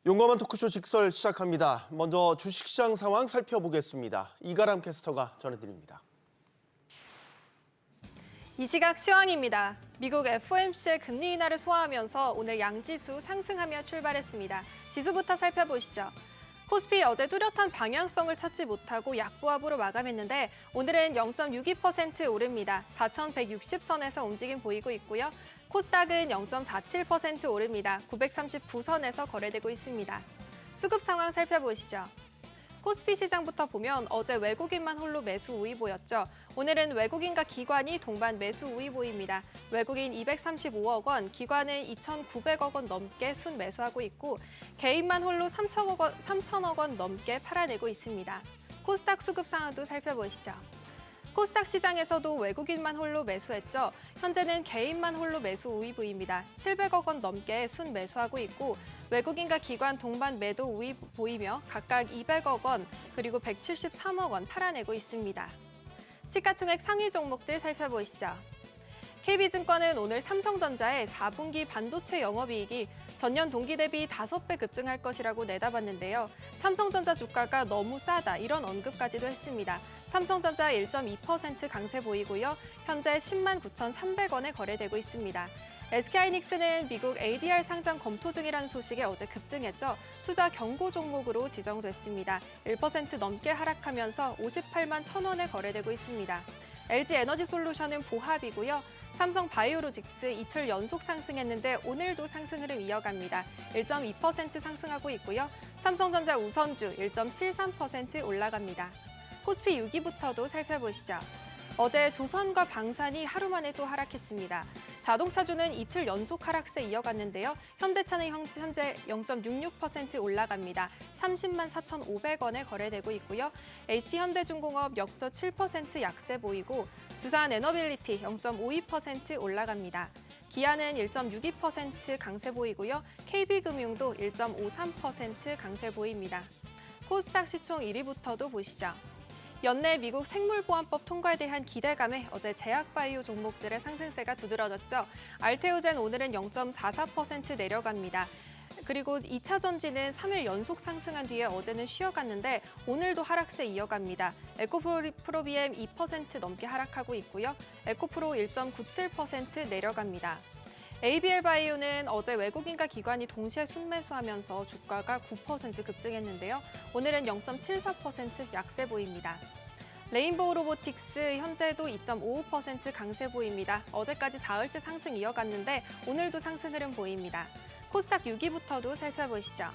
용감한 토크쇼 직설 시작합니다. 먼저 주식시장 상황 살펴보겠습니다. 이가람 캐스터가 전해드립니다. 이 시각 시황입니다. 미국 FOMC의 금리 인하를 소화하면서 오늘 양지수 상승하며 출발했습니다. 지수부터 살펴보시죠. 코스피 어제 뚜렷한 방향성을 찾지 못하고 약보합으로 마감했는데 오늘은 0.62% 오릅니다. 4,160선에서 움직임 보이고 있고요. 코스닥은 0.47% 오릅니다. 939선에서 거래되고 있습니다. 수급 상황 살펴보시죠. 코스피 시장부터 보면 어제 외국인만 홀로 매수 우위 보였죠. 오늘은 외국인과 기관이 동반 매수 우위 보입니다. 외국인 235억 원, 기관은 2,900억 원 넘게 순매수하고 있고 개인만 홀로 3천억 원 넘게 팔아내고 있습니다. 코스닥 수급 상황도 살펴보시죠. 코스닥 시장에서도 외국인만 홀로 매수했죠. 현재는 개인만 홀로 매수 우위 보입니다. 700억 원 넘게 순매수하고 있고 외국인과 기관 동반 매도 우위 보이며 각각 200억 원 그리고 173억 원 팔아내고 있습니다. 시가총액 상위 종목들 살펴보시죠. KB증권은 오늘 삼성전자의 4분기 반도체 영업이익이 전년 동기 대비 5배 급증할 것이라고 내다봤는데요. 삼성전자 주가가 너무 싸다 이런 언급까지도 했습니다. 삼성전자 1.2% 강세 보이고요. 현재 10만 9,300원에 거래되고 있습니다. SK하이닉스는 미국 ADR 상장 검토 중이라는 소식에 어제 급등했죠. 투자 경고 종목으로 지정됐습니다. 1% 넘게 하락하면서 58만 1,000원에 거래되고 있습니다. LG에너지솔루션은 보합이고요. 삼성바이오로직스 이틀 연속 상승했는데 오늘도 상승 흐름 이어갑니다. 1.2% 상승하고 있고요. 삼성전자 우선주 1.73% 올라갑니다. 코스피 6위부터도 살펴보시죠. 어제 조선과 방산이 하루 만에 또 하락했습니다. 자동차주는 이틀 연속 하락세 이어갔는데요. 현대차는 현재 0.66% 올라갑니다. 30만 4,500원에 거래되고 있고요. HC현대중공업 역저 7% 약세 보이고 두산 에너빌리티 0.52% 올라갑니다. 기아는 1.62% 강세 보이고요. KB금융도 1.53% 강세 보입니다. 코스닥 시총 1위부터도 보시죠. 연내 미국 생물보안법 통과에 대한 기대감에 어제 제약바이오 종목들의 상승세가 두드러졌죠. 알테오젠 오늘은 0.44% 내려갑니다. 그리고 2차 전지는 3일 연속 상승한 뒤에 어제는 쉬어갔는데 오늘도 하락세 이어갑니다. 에코프로비엠 2% 넘게 하락하고 있고요. 에코프로 1.97% 내려갑니다. ABL바이오는 어제 외국인과 기관이 동시에 순매수하면서 주가가 9% 급등했는데요. 오늘은 0.74% 약세 보입니다. 레인보우 로보틱스 현재도 2.55% 강세 보입니다. 어제까지 사흘째 상승 이어갔는데 오늘도 상승 흐름 보입니다. 코스닥 6위부터도 살펴보시죠.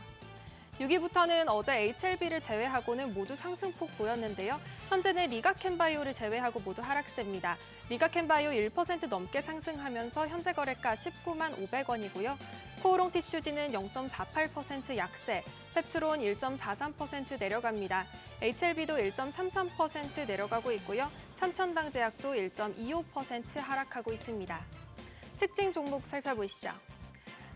6위부터는 어제 HLB를 제외하고는 모두 상승폭 보였는데요. 현재는 리가켄바이오를 제외하고 모두 하락세입니다. 리가켄바이오 1% 넘게 상승하면서 현재 거래가 19만 500원이고요. 코오롱티슈지는 0.48% 약세, 펩트론 1.43% 내려갑니다. HLB도 1.33% 내려가고 있고요. 삼천당제약도 1.25% 하락하고 있습니다. 특징 종목 살펴보시죠.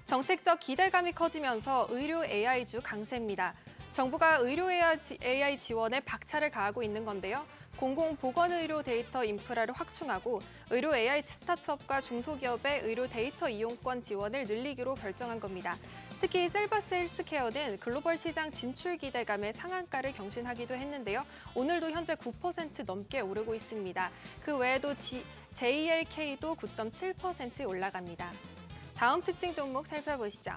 정책적 기대감이 커지면서 의료 AI주 강세입니다. 정부가 의료 AI 지원에 박차를 가하고 있는 건데요. 공공보건의료 데이터 인프라를 확충하고 의료 AI 스타트업과 중소기업의 의료 데이터 이용권 지원을 늘리기로 결정한 겁니다. 특히 셀바스 헬스케어는 글로벌 시장 진출 기대감에 상한가를 경신하기도 했는데요. 오늘도 현재 9% 넘게 오르고 있습니다. 그 외에도 JLK도 9.7% 올라갑니다. 다음 특징 종목 살펴보시죠.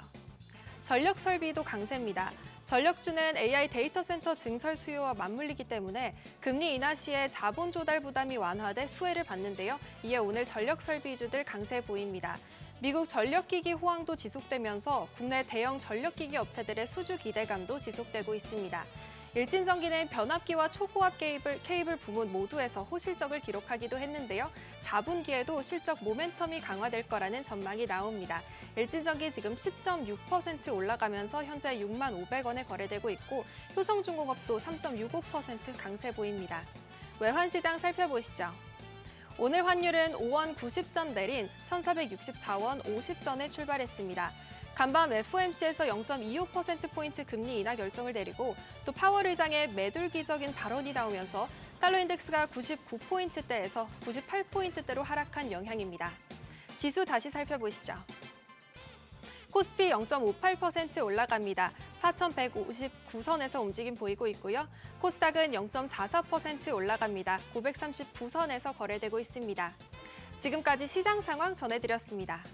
전력 설비도 강세입니다. 전력주는 AI 데이터 센터 증설 수요와 맞물리기 때문에 금리 인하 시에 자본 조달 부담이 완화돼 수혜를 받는데요. 이에 오늘 전력 설비주들 강세 보입니다. 미국 전력기기 호황도 지속되면서 국내 대형 전력기기 업체들의 수주 기대감도 지속되고 있습니다. 일진전기는 변압기와 초고압 케이블 부문 모두에서 호실적을 기록하기도 했는데요. 4분기에도 실적 모멘텀이 강화될 거라는 전망이 나옵니다. 일진전기 지금 10.6% 올라가면서 현재 6만 500원에 거래되고 있고 효성중공업도 3.65% 강세 보입니다. 외환시장 살펴보시죠. 오늘 환율은 5원 90전 내린 1,464원 50전에 출발했습니다. 간밤 FOMC에서 0.25%포인트 금리 인하 결정을 내리고 또 파월 의장의 매둘기적인 발언이 나오면서 달러 인덱스가 99포인트대에서 98포인트대로 하락한 영향입니다. 지수 다시 살펴보시죠. 코스피 0.58% 올라갑니다. 4,159선에서 움직임 보이고 있고요. 코스닥은 0.44% 올라갑니다. 939선에서 거래되고 있습니다. 지금까지 시장 상황 전해드렸습니다.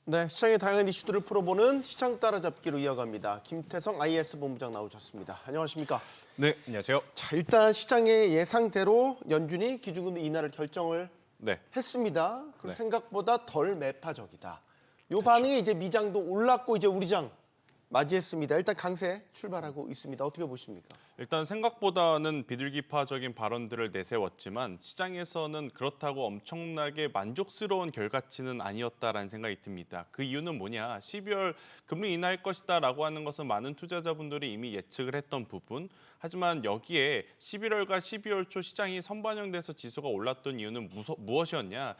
네, 시장의 다양한 이슈들을 풀어보는 시장 따라잡기로 이어갑니다. 김태성 IS 본부장 나오셨습니다. 안녕하십니까? 네, 안녕하세요. 자, 일단 시장의 예상대로 연준이 기준금리 인하를 결정을 네, 했습니다. 그리고 네. 생각보다 덜 매파적이다. 요 반응이 이제 미장도 올랐고 이제 우리장 맞이했습니다. 일단 강세 출발하고 있습니다. 어떻게 보십니까? 일단 생각보다는 비둘기파적인 발언들을 내세웠지만 시장에서는 그렇다고 엄청나게 만족스러운 결과치는 아니었다라는 생각이 듭니다. 그 이유는 뭐냐? 12월 금리 인하할 것이다라고 하는 것은 많은 투자자분들이 이미 예측을 했던 부분. 하지만 여기에 11월과 12월 초 시장이 선반영돼서 지수가 올랐던 이유는 무엇이었냐?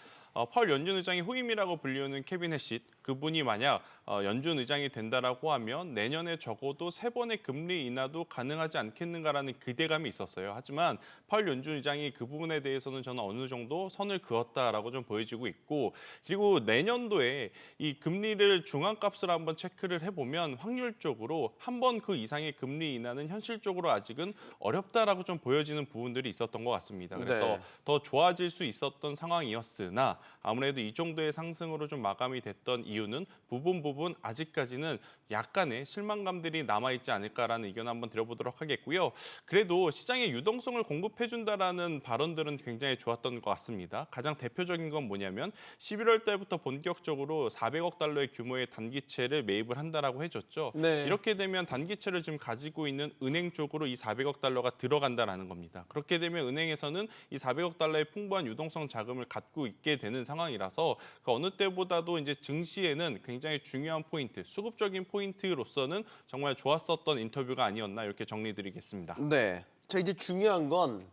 파월 연준 의장이 후임이라고 불리우는 케빈 해시 그분이 만약 연준 의장이 된다라고 하면 내년에 적어도 3번의 금리 인하도 가능하지 않겠는가라는 기대감이 있었어요. 하지만 파월 연준 의장이 그 부분에 대해서는 저는 어느 정도 선을 그었다라고 좀 보여지고 있고 그리고 내년도에 이 금리를 중앙값을 한번 체크를 해보면 확률적으로 한 번 그 이상의 금리 인하는 현실적으로 아직은 어렵다라고 좀 보여지는 부분들이 있었던 것 같습니다. 그래서 네. 더 좋아질 수 있었던 상황이었으나 아무래도 이 정도의 상승으로 좀 마감이 됐던 이유는 부분 아직까지는 약간의 실망감들이 남아있지 않을까라는 의견 한번 드려보도록 하겠고요. 그래도 시장의 유동성을 공급해준다라는 발언들은 굉장히 좋았던 것 같습니다. 가장 대표적인 건 뭐냐면 11월 달부터 본격적으로 400억 달러의 규모의 단기채를 매입을 한다라고 해줬죠. 네. 이렇게 되면 단기채를 지금 가지고 있는 은행 쪽으로 이 400억 달러가 들어간다라는 겁니다. 그렇게 되면 은행에서는 이 400억 달러의 풍부한 유동성 자금을 갖고 있게 되는 상황이라서 그 어느 때보다도 이제 증시에는 굉장히 중요한 포인트, 수급적인 포인트로서는 정말 좋았었던 인터뷰가 아니었나 이렇게 정리드리겠습니다. 네. 자, 이제 중요한 건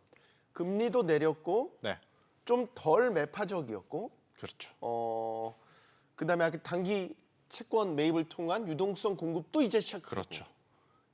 금리도 내렸고 네, 좀 덜 매파적이었고 그렇죠. 그다음에 아까 단기 채권 매입을 통한 유동성 공급도 이제 시작되고. 그렇죠.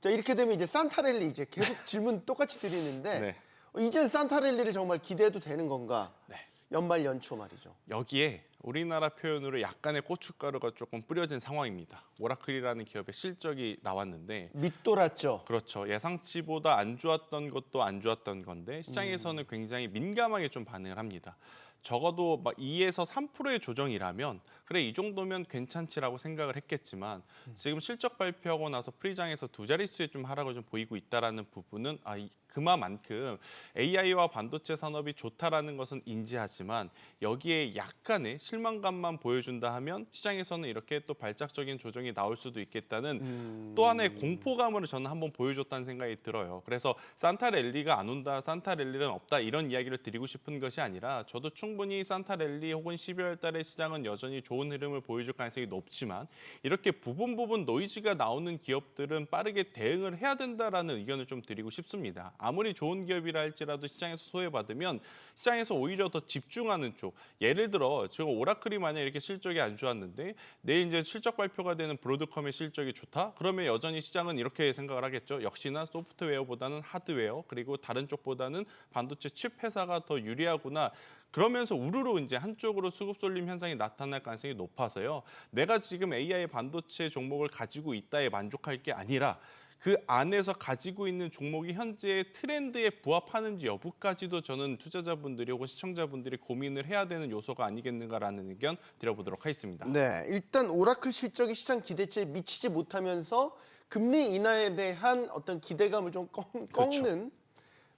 자, 이렇게 되면 이제 산타랠리 이제 계속 질문 똑같이 드리는데 네. 이젠 산타랠리를 정말 기대해도 되는 건가? 네. 연말 연초 말이죠. 여기에 우리나라 표현으로 약간의 고춧가루가 조금 뿌려진 상황입니다. 오라클이라는 기업의 실적이 나왔는데 밑돌았죠. 그렇죠. 예상치보다 안 좋았던 것도 안 좋았던 건데 시장에서는 굉장히 민감하게 좀 반응을 합니다. 적어도 막 2에서 3%의 조정이라면 그래 이 정도면 괜찮지라고 생각을 했겠지만 지금 실적 발표하고 나서 프리장에서 두 자릿수의 좀 하락을 좀 보이고 있다라는 부분은 그만큼 AI와 반도체 산업이 좋다라는 것은 인지하지만 여기에 약간의 실망감만 보여준다 하면 시장에서는 이렇게 또 발작적인 조정이 나올 수도 있겠다는 또 하나의 공포감을 저는 한번 보여줬다는 생각이 들어요. 그래서 산타랠리가 안 온다, 산타랠리는 없다 이런 이야기를 드리고 싶은 것이 아니라 저도 충분히 산타랠리 혹은 12월 달의 시장은 여전히 좋은 흐름을 보여줄 가능성이 높지만 이렇게 부분 노이즈가 나오는 기업들은 빠르게 대응을 해야 된다라는 의견을 좀 드리고 싶습니다. 아무리 좋은 기업이라 할지라도 시장에서 소외받으면 시장에서 오히려 더 집중하는 쪽. 예를 들어 지금 오라클이 만약 이렇게 실적이 안 좋았는데 내일 이제 실적 발표가 되는 브로드컴의 실적이 좋다? 그러면 여전히 시장은 이렇게 생각을 하겠죠. 역시나 소프트웨어보다는 하드웨어 그리고 다른 쪽보다는 반도체 칩 회사가 더 유리하구나. 그러면서 우르르 이제 한쪽으로 수급 쏠림 현상이 나타날 가능성이 높아서요. 내가 지금 AI 반도체 종목을 가지고 있다에 만족할 게 아니라 그 안에서 가지고 있는 종목이 현재의 트렌드에 부합하는지 여부까지도 저는 투자자분들이 혹은 시청자분들이 고민을 해야 되는 요소가 아니겠는가라는 의견 드려보도록 하겠습니다. 네, 일단 오라클 실적이 시장 기대치에 미치지 못하면서 금리 인하에 대한 어떤 기대감을 좀 꺾는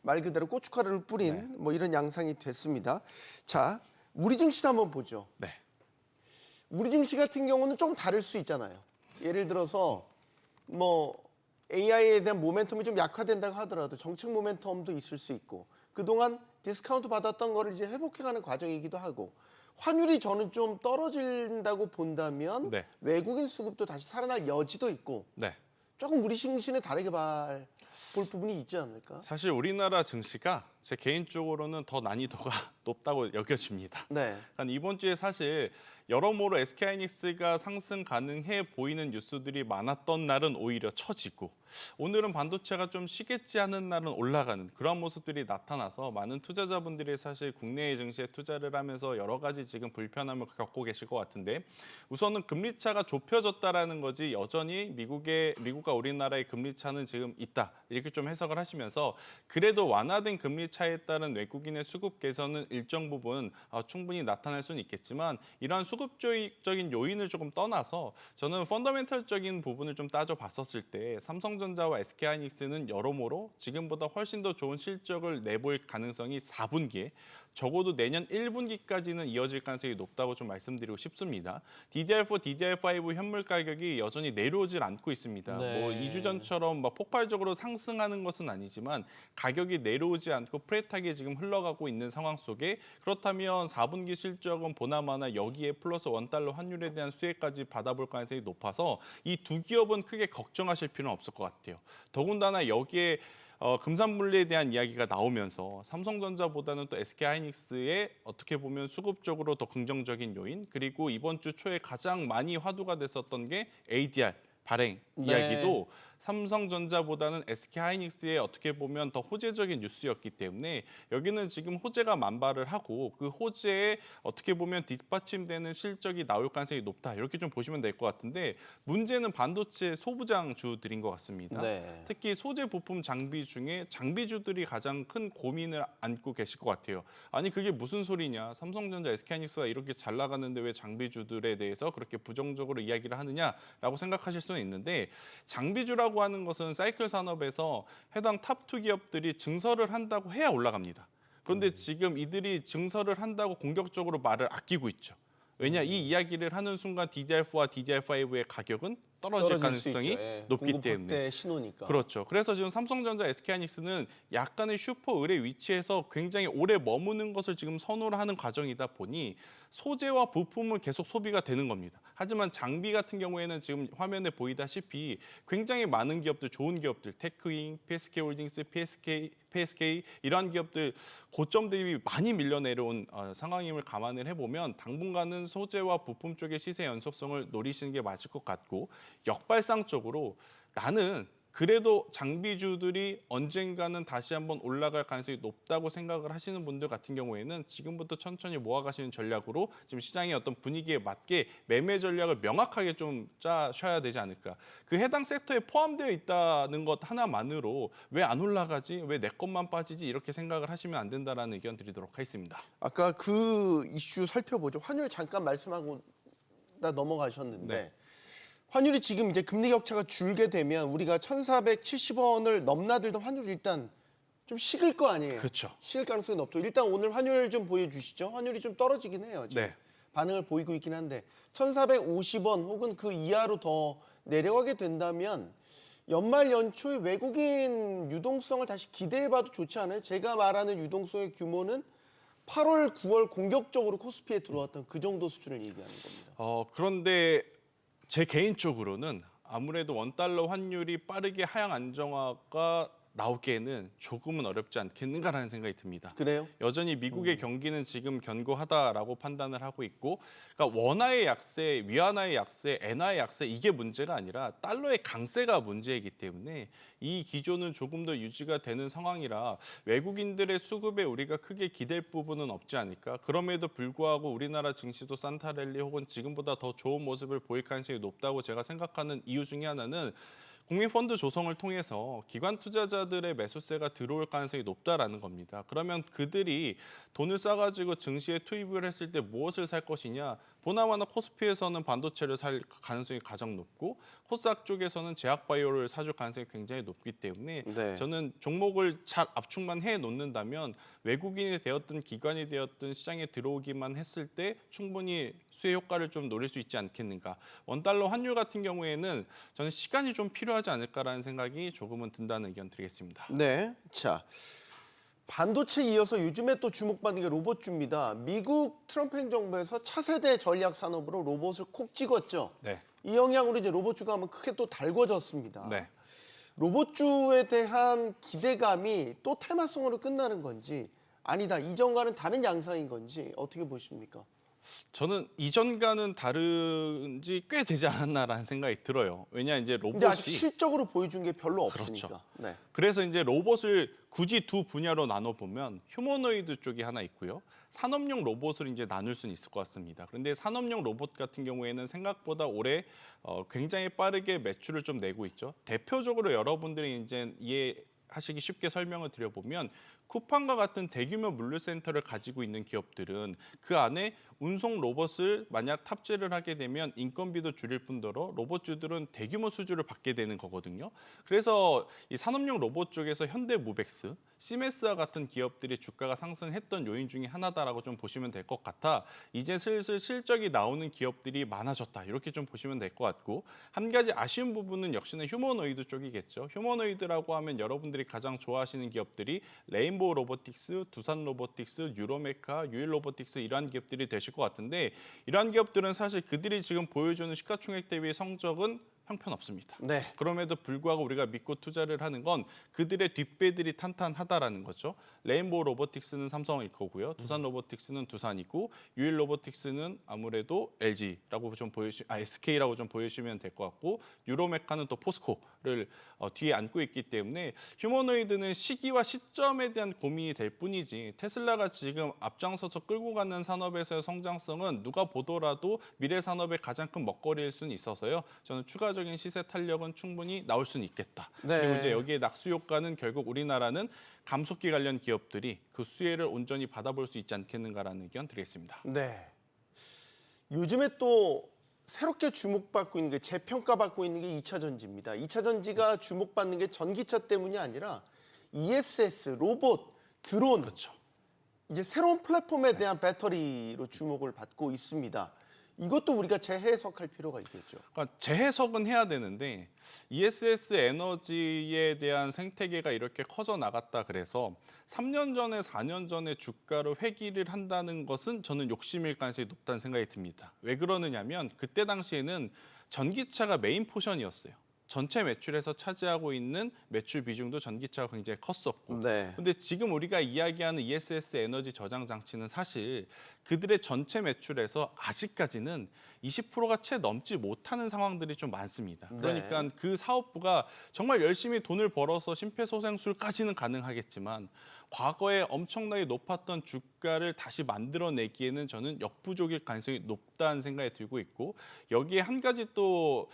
말 그대로 고춧가루를 뿌린 뭐 이런 양상이 됐습니다. 자, 우리 증시도 한번 보죠. 네. 우리 증시 같은 경우는 좀 다를 수 있잖아요. 예를 들어서 뭐 AI에 대한 모멘텀이 좀 약화된다고 하더라도 정책 모멘텀도 있을 수 있고 그동안 디스카운트 받았던 거를 이제 회복해가는 과정이기도 하고 환율이 저는 좀 떨어진다고 본다면 네. 외국인 수급도 다시 살아날 여지도 있고 네. 조금 우리 증시는 다르게 볼 부분이 있지 않을까? 사실 우리나라 증시가 제 개인적으로는 더 난이도가 높다고 여겨집니다. 네. 이번 주에 사실 여러모로 SK하이닉스가 상승 가능해 보이는 뉴스들이 많았던 날은 오히려 처지고 오늘은 반도체가 좀 쉬겠지 하는 날은 올라가는 그런 모습들이 나타나서 많은 투자자분들이 사실 국내 증시에 투자를 하면서 여러 가지 지금 불편함을 겪고 계실 것 같은데 우선은 금리 차가 좁혀졌다라는 거지 여전히 미국과 우리나라의 금리 차는 지금 있다 이렇게 좀 해석을 하시면서 그래도 완화된 금리 차에 따른 외국인의 수급 개선은 일정 부분 충분히 나타날 수는 있겠지만 이러한 수급적인 요인을 조금 떠나서 저는 펀더멘털적인 부분을 좀 따져봤었을 때 삼성전자와 SK하이닉스는 여러모로 지금보다 훨씬 더 좋은 실적을 내볼 가능성이 4분기에 적어도 내년 1분기까지는 이어질 가능성이 높다고 좀 말씀드리고 싶습니다. DDR4, DDR5 현물 가격이 여전히 내려오질 않고 있습니다. 네. 뭐 2주 전처럼 막 폭발적으로 상승하는 것은 아니지만 가격이 내려오지 않고 프렛하게 지금 흘러가고 있는 상황 속에 그렇다면 4분기 실적은 보나마나 여기에 플러스 $1 환율에 대한 수혜까지 받아볼 가능성이 높아서 이 두 기업은 크게 걱정하실 필요는 없을 것 같아요. 더군다나 여기에 금산물리에 대한 이야기가 나오면서 삼성전자보다는 또 SK하이닉스의 어떻게 보면 수급적으로 더 긍정적인 요인 그리고 이번 주 초에 가장 많이 화두가 됐었던 게 ADR 발행 네. 이야기도 삼성전자보다는 SK하이닉스의 어떻게 보면 더 호재적인 뉴스였기 때문에 여기는 지금 호재가 만발을 하고 그 호재에 어떻게 보면 뒷받침되는 실적이 나올 가능성이 높다 이렇게 좀 보시면 될 것 같은데 문제는 반도체 소부장주들인 것 같습니다. 네. 특히 소재 부품 장비 중에 장비주들이 가장 큰 고민을 안고 계실 것 같아요. 아니 그게 무슨 소리냐? 삼성전자, SK하이닉스가 이렇게 잘 나가는데 왜 장비주들에 대해서 그렇게 부정적으로 이야기를 하느냐라고 생각하실 수는 있는데 장비주라고 하는 것은 사이클 산업에서 해당 탑2 기업들이 증설을 한다고 해야 올라갑니다. 그런데 지금 이들이 증설을 한다고 공격적으로 말을 아끼고 있죠. 왜냐 이 이야기를 하는 순간 DDR4와 DDR5의 가격은 떨어질 떨어질 수 가능성이 있죠. 예. 높기 공급 때문에. 확대 신호니까. 그렇죠. 그래서 지금 삼성전자, SK하이닉스는 약간의 슈퍼 을의 위치에서 굉장히 오래 머무는 것을 지금 선호를 하는 과정이다 보니 소재와 부품은 계속 소비가 되는 겁니다. 하지만 장비 같은 경우에는 지금 화면에 보이다시피 굉장히 많은 기업들, 좋은 기업들, 테크윙, PSK홀딩스, PSK 이러한 기업들 고점 대비 많이 밀려 내려온 상황임을 감안을 해보면 당분간은 소재와 부품 쪽의 시세 연속성을 노리시는 게 맞을 것 같고 역발상적으로 나는 그래도 장비주들이 언젠가는 다시 한번 올라갈 가능성이 높다고 생각을 하시는 분들 같은 경우에는 지금부터 천천히 모아가시는 전략으로 지금 시장의 어떤 분위기에 맞게 매매 전략을 명확하게 좀 짜셔야 되지 않을까. 그 해당 섹터에 포함되어 있다는 것 하나만으로 왜 안 올라가지? 왜 내 것만 빠지지? 이렇게 생각을 하시면 안 된다라는 의견 드리도록 하겠습니다. 아까 그 이슈 살펴보죠. 환율 잠깐 말씀하고 나 넘어가셨는데 네. 환율이 지금 이제 금리 격차가 줄게 되면 우리가 1,470원을 넘나들던 환율이 일단 좀 식을 거 아니에요. 그렇죠. 식을 가능성이 높죠. 일단 오늘 환율 좀 보여주시죠. 환율이 좀 떨어지긴 해요. 지금. 네. 반응을 보이고 있긴 한데 1,450원 혹은 그 이하로 더 내려가게 된다면 연말 연초에 외국인 유동성을 다시 기대해봐도 좋지 않아요? 제가 말하는 유동성의 규모는 8월, 9월 공격적으로 코스피에 들어왔던 그 정도 수준을 얘기하는 겁니다. 그런데 제 개인적으로는 아무래도 $1 환율이 빠르게 하향 안정화가 나오기에는 조금은 어렵지 않겠는가라는 생각이 듭니다. 그래요? 여전히 미국의 경기는 지금 견고하다라고 판단을 하고 있고 그러니까 원화의 약세, 위안화의 약세, 엔화의 약세 이게 문제가 아니라 달러의 강세가 문제이기 때문에 이 기조는 조금 더 유지가 되는 상황이라 외국인들의 수급에 우리가 크게 기댈 부분은 없지 않을까. 그럼에도 불구하고 우리나라 증시도 산타랠리 혹은 지금보다 더 좋은 모습을 보일 가능성이 높다고 제가 생각하는 이유 중에 하나는 국민펀드 조성을 통해서 기관 투자자들의 매수세가 들어올 가능성이 높다라는 겁니다. 그러면 그들이 돈을 싸가지고 증시에 투입을 했을 때 무엇을 살 것이냐? 보나마나 코스피에서는 반도체를 살 가능성이 가장 높고 코스닥 쪽에서는 제약바이오를 사줄 가능성이 굉장히 높기 때문에 네. 저는 종목을 잘 압축만 해놓는다면 외국인이 되었든 기관이 되었든 시장에 들어오기만 했을 때 충분히 수혜 효과를 좀 노릴 수 있지 않겠는가. $1 환율 같은 경우에는 저는 시간이 좀 필요하지 않을까라는 생각이 조금은 든다는 의견 드리겠습니다. 네. 자, 반도체 이어서 요즘에 또 주목받는 게 로봇주입니다. 미국 트럼프 행정부에서 차세대 전략 산업으로 로봇을 콕 찍었죠. 네. 이 영향으로 이제 로봇주가 한번 크게 또 달궈졌습니다. 네. 로봇주에 대한 기대감이 또 테마성으로 끝나는 건지 아니다 이전과는 다른 양상인 건지 어떻게 보십니까? 저는 이전과는 다른지 꽤 되지 않았나라는 생각이 들어요. 왜냐 이제 근데 로봇이 아직 실적으로 보여준 게 별로 없으니까. 그렇죠. 네. 그래서 이제 로봇을 굳이 두 분야로 나눠 보면 휴머노이드 쪽이 하나 있고요. 산업용 로봇을 이제 나눌 수는 있을 것 같습니다. 그런데 산업용 로봇 같은 경우에는 생각보다 올해 굉장히 빠르게 매출을 좀 내고 있죠. 대표적으로 여러분들이 이제 이해하시기 쉽게 설명을 드려보면 쿠팡과 같은 대규모 물류센터를 가지고 있는 기업들은 그 안에 운송 로봇을 만약 탑재를 하게 되면 인건비도 줄일 뿐더러 로봇주들은 대규모 수주를 받게 되는 거거든요. 그래서 이 산업용 로봇 쪽에서 현대무벡스, 시메스와 같은 기업들이 주가가 상승했던 요인 중에 하나다라고 좀 보시면 될 것 같아 이제 슬슬 실적이 나오는 기업들이 많아졌다 이렇게 좀 보시면 될 것 같고 한 가지 아쉬운 부분은 역시나 휴머노이드 쪽이겠죠. 휴머노이드라고 하면 여러분들이 가장 좋아하시는 기업들이 레인보우 로보틱스, 두산 로보틱스, 유로메카, 유일 로보틱스 이러한 기업들이 되실 것 같은데 이러한 기업들은 사실 그들이 지금 보여주는 시가총액 대비 성적은 형편없습니다. 네. 그럼에도 불구하고 우리가 믿고 투자를 하는 건 그들의 뒷배들이 탄탄하다라는 거죠. 레인보우 로보틱스는 삼성일 거고요. 두산 로보틱스는 두산이고 유일 로보틱스는 아무래도 LG라고 좀 SK라고 좀 보여주시면 될 것 같고 유로메카는 또 포스코를 뒤에 안고 있기 때문에 휴머노이드는 시기와 시점에 대한 고민이 될 뿐이지 테슬라가 지금 앞장서서 끌고 가는 산업에서의 성장성은 누가 보더라도 미래 산업의 가장 큰 먹거리일 수는 있어서요. 저는 추가적인 시세 탄력은 충분히 나올 수는 있겠다. 네. 그리고 이제 여기에 낙수 효과는 결국 우리나라는 감속기 관련 기업들이 그 수혜를 온전히 받아볼 수 있지 않겠는가라는 의견 드리겠습니다. 네. 요즘에 또 새롭게 주목받고 있는 게 재평가받고 있는 게 2차 전지입니다. 2차 전지가 주목받는 게 전기차 때문이 아니라 ESS, 로봇, 드론 그렇죠. 이제 새로운 플랫폼에 대한 배터리로 주목을 받고 있습니다. 이것도 우리가 재해석할 필요가 있겠죠. 그러니까 재해석은 해야 되는데 ESS 에너지에 대한 생태계가 이렇게 커져 나갔다 그래서 3년 전에 4년 전에 주가를 회귀를 한다는 것은 저는 욕심일 가능성이 높다는 생각이 듭니다. 왜 그러느냐면 그때 당시에는 전기차가 메인 포션이었어요. 전체 매출에서 차지하고 있는 매출 비중도 전기차가 굉장히 컸었고 네. 근데 지금 우리가 이야기하는 ESS 에너지 저장 장치는 사실 그들의 전체 매출에서 아직까지는 20%가 채 넘지 못하는 상황들이 좀 많습니다. 그러니까 네. 그 사업부가 정말 열심히 돈을 벌어서 심폐소생술까지는 가능하겠지만 과거에 엄청나게 높았던 주가를 다시 만들어내기에는 저는 역부족일 가능성이 높다는 생각이 들고 있고 여기에 한 가지 또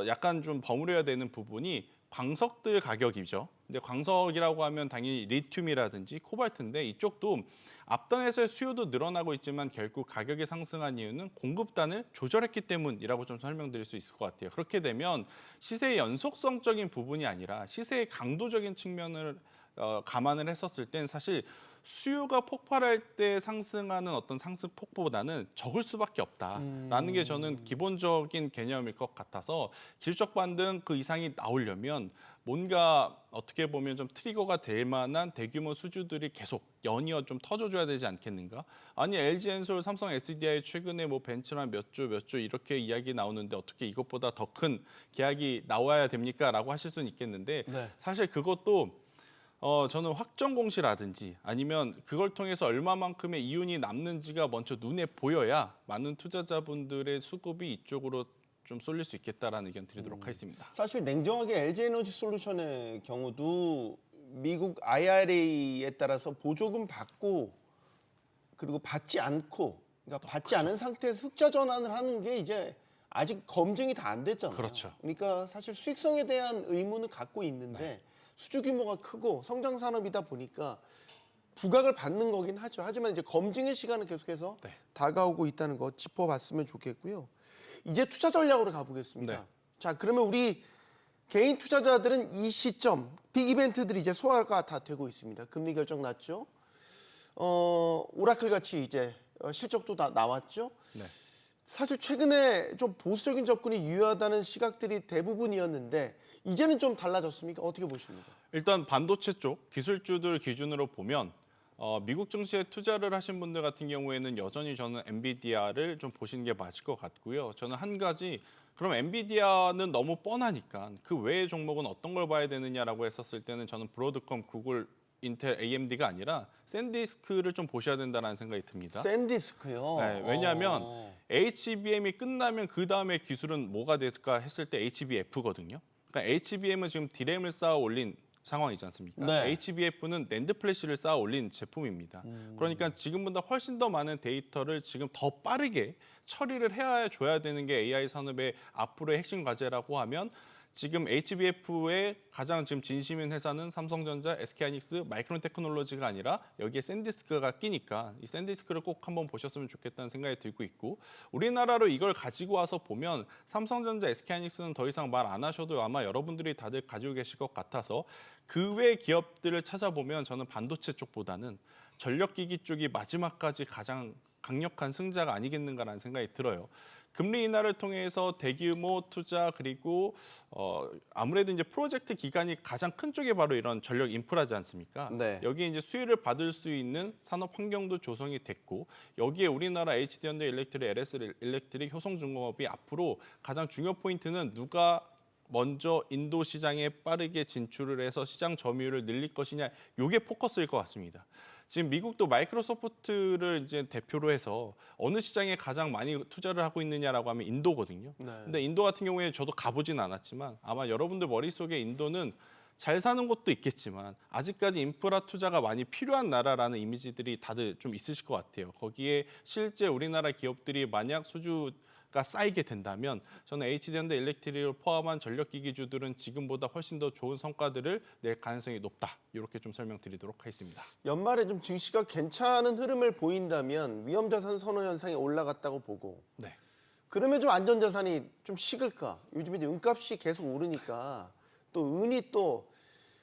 약간 좀 버무려야 되는 부분이 광석들 가격이죠. 근데 광석이라고 하면 당연히 리튬이라든지 코발트인데 이쪽도 앞단에서의 수요도 늘어나고 있지만 결국 가격이 상승한 이유는 공급단을 조절했기 때문이라고 좀 설명드릴 수 있을 것 같아요. 그렇게 되면 시세의 연속성적인 부분이 아니라 시세의 강도적인 측면을 감안을 했었을 땐 사실 수요가 폭발할 때 상승하는 어떤 상승 폭보다는 적을 수밖에 없다라는 게 저는 기본적인 개념일 것 같아서 질적 반등 그 이상이 나오려면 뭔가 어떻게 보면 좀 트리거가 될 만한 대규모 수주들이 계속 연이어 좀 터져줘야 되지 않겠는가? 아니 LG엔솔, 삼성 SDI 최근에 뭐 벤처랑 몇 조 이렇게 이야기 나오는데 어떻게 이것보다 더 큰 계약이 나와야 됩니까?라고 하실 수는 있겠는데 네. 사실 그것도 저는 확정 공시라든지 아니면 그걸 통해서 얼마만큼의 이윤이 남는지가 먼저 눈에 보여야 많은 투자자분들의 수급이 이쪽으로 좀 쏠릴 수 있겠다라는 의견 드리도록 하겠습니다. 사실 냉정하게 LG에너지 솔루션의 경우도 미국 IRA에 따라서 보조금 받고 그리고 받지 않고 그러니까 받지 않은 상태에서 흑자 전환을 하는 게 이제 아직 검증이 다 안 됐잖아요. 그렇죠. 그러니까 사실 수익성에 대한 의문은 갖고 있는데 수주 규모가 크고 성장 산업이다 보니까 부각을 받는 거긴 하죠. 하지만 이제 검증의 시간은 계속해서 다가오고 있다는 거 짚어봤으면 좋겠고요. 이제 투자 전략으로 가보겠습니다. 네. 자, 그러면 우리 개인 투자자들은 이 시점 빅 이벤트들이 이제 소화가 다 되고 있습니다. 금리 결정 났죠. 오라클 같이 이제 실적도 다 나왔죠. 네. 사실 최근에 좀 보수적인 접근이 유효하다는 시각들이 대부분이었는데 이제는 좀 달라졌습니까? 어떻게 보십니까? 일단 반도체 쪽 기술주들 기준으로 보면 미국 증시에 투자를 하신 분들 같은 경우에는 여전히 저는 엔비디아를 좀 보시는 게 맞을 것 같고요. 저는 한 가지 그럼 엔비디아는 너무 뻔하니까 그 외의 종목은 어떤 걸 봐야 되느냐라고 했었을 때는 저는 브로드컴, 구글 인텔 AMD가 아니라 샌디스크를 좀 보셔야 된다는 생각이 듭니다. 샌디스크요. 네, 왜냐하면 HBM이 끝나면 그 다음에 기술은 뭐가 될까 했을 때 HBF거든요. 그러니까 HBM은 지금 D램을 쌓아 올린 상황이지 않습니까? 네. HBF는 낸드 플래시를 쌓아 올린 제품입니다. 그러니까 지금보다 훨씬 더 많은 데이터를 지금 더 빠르게 처리를 해야 줘야 되는 게 AI 산업의 앞으로의 핵심 과제라고 하면 지금 HBF의 가장 지금 진심인 회사는 삼성전자, SK하이닉스, 마이크론 테크놀로지가 아니라 여기에 샌디스크가 끼니까 이 샌디스크를 꼭 한번 보셨으면 좋겠다는 생각이 들고 있고 우리나라로 이걸 가지고 와서 보면 삼성전자, SK하이닉스는 더 이상 말 안 하셔도 아마 여러분들이 다들 가지고 계실 것 같아서 그 외 기업들을 찾아보면 저는 반도체 쪽보다는 전력기기 쪽이 마지막까지 가장 강력한 승자가 아니겠는가라는 생각이 들어요. 금리 인하를 통해서 대규모 투자 그리고 아무래도 이제 프로젝트 기간이 가장 큰 쪽이 바로 이런 전력 인프라지 않습니까? 네. 여기에 이제 수혜를 받을 수 있는 산업 환경도 조성이 됐고 여기에 우리나라 HD현대 일렉트릭, LS 일렉트릭, 효성중공업이 앞으로 가장 중요 포인트는 누가 먼저 인도 시장에 빠르게 진출을 해서 시장 점유율을 늘릴 것이냐 이게 포커스일 것 같습니다. 지금 미국도 마이크로소프트를 이제 대표로 해서 어느 시장에 가장 많이 투자를 하고 있느냐라고 하면 인도거든요. 네. 근데 인도 같은 경우에 저도 가보진 않았지만 아마 여러분들 머릿속에 인도는 잘 사는 곳도 있겠지만 아직까지 인프라 투자가 많이 필요한 나라라는 이미지들이 다들 좀 있으실 것 같아요. 거기에 실제 우리나라 기업들이 만약 수주가 쌓이게 된다면 저는 HD현대 일렉트릭을 포함한 전력기기주들은 지금보다 훨씬 더 좋은 성과들을 낼 가능성이 높다. 이렇게 좀 설명드리도록 하겠습니다. 연말에 좀 증시가 괜찮은 흐름을 보인다면 위험자산 선호 현상이 올라갔다고 보고 네. 그러면 좀 안전자산이 좀 식을까? 요즘 이제 은값이 계속 오르니까 또 은이 또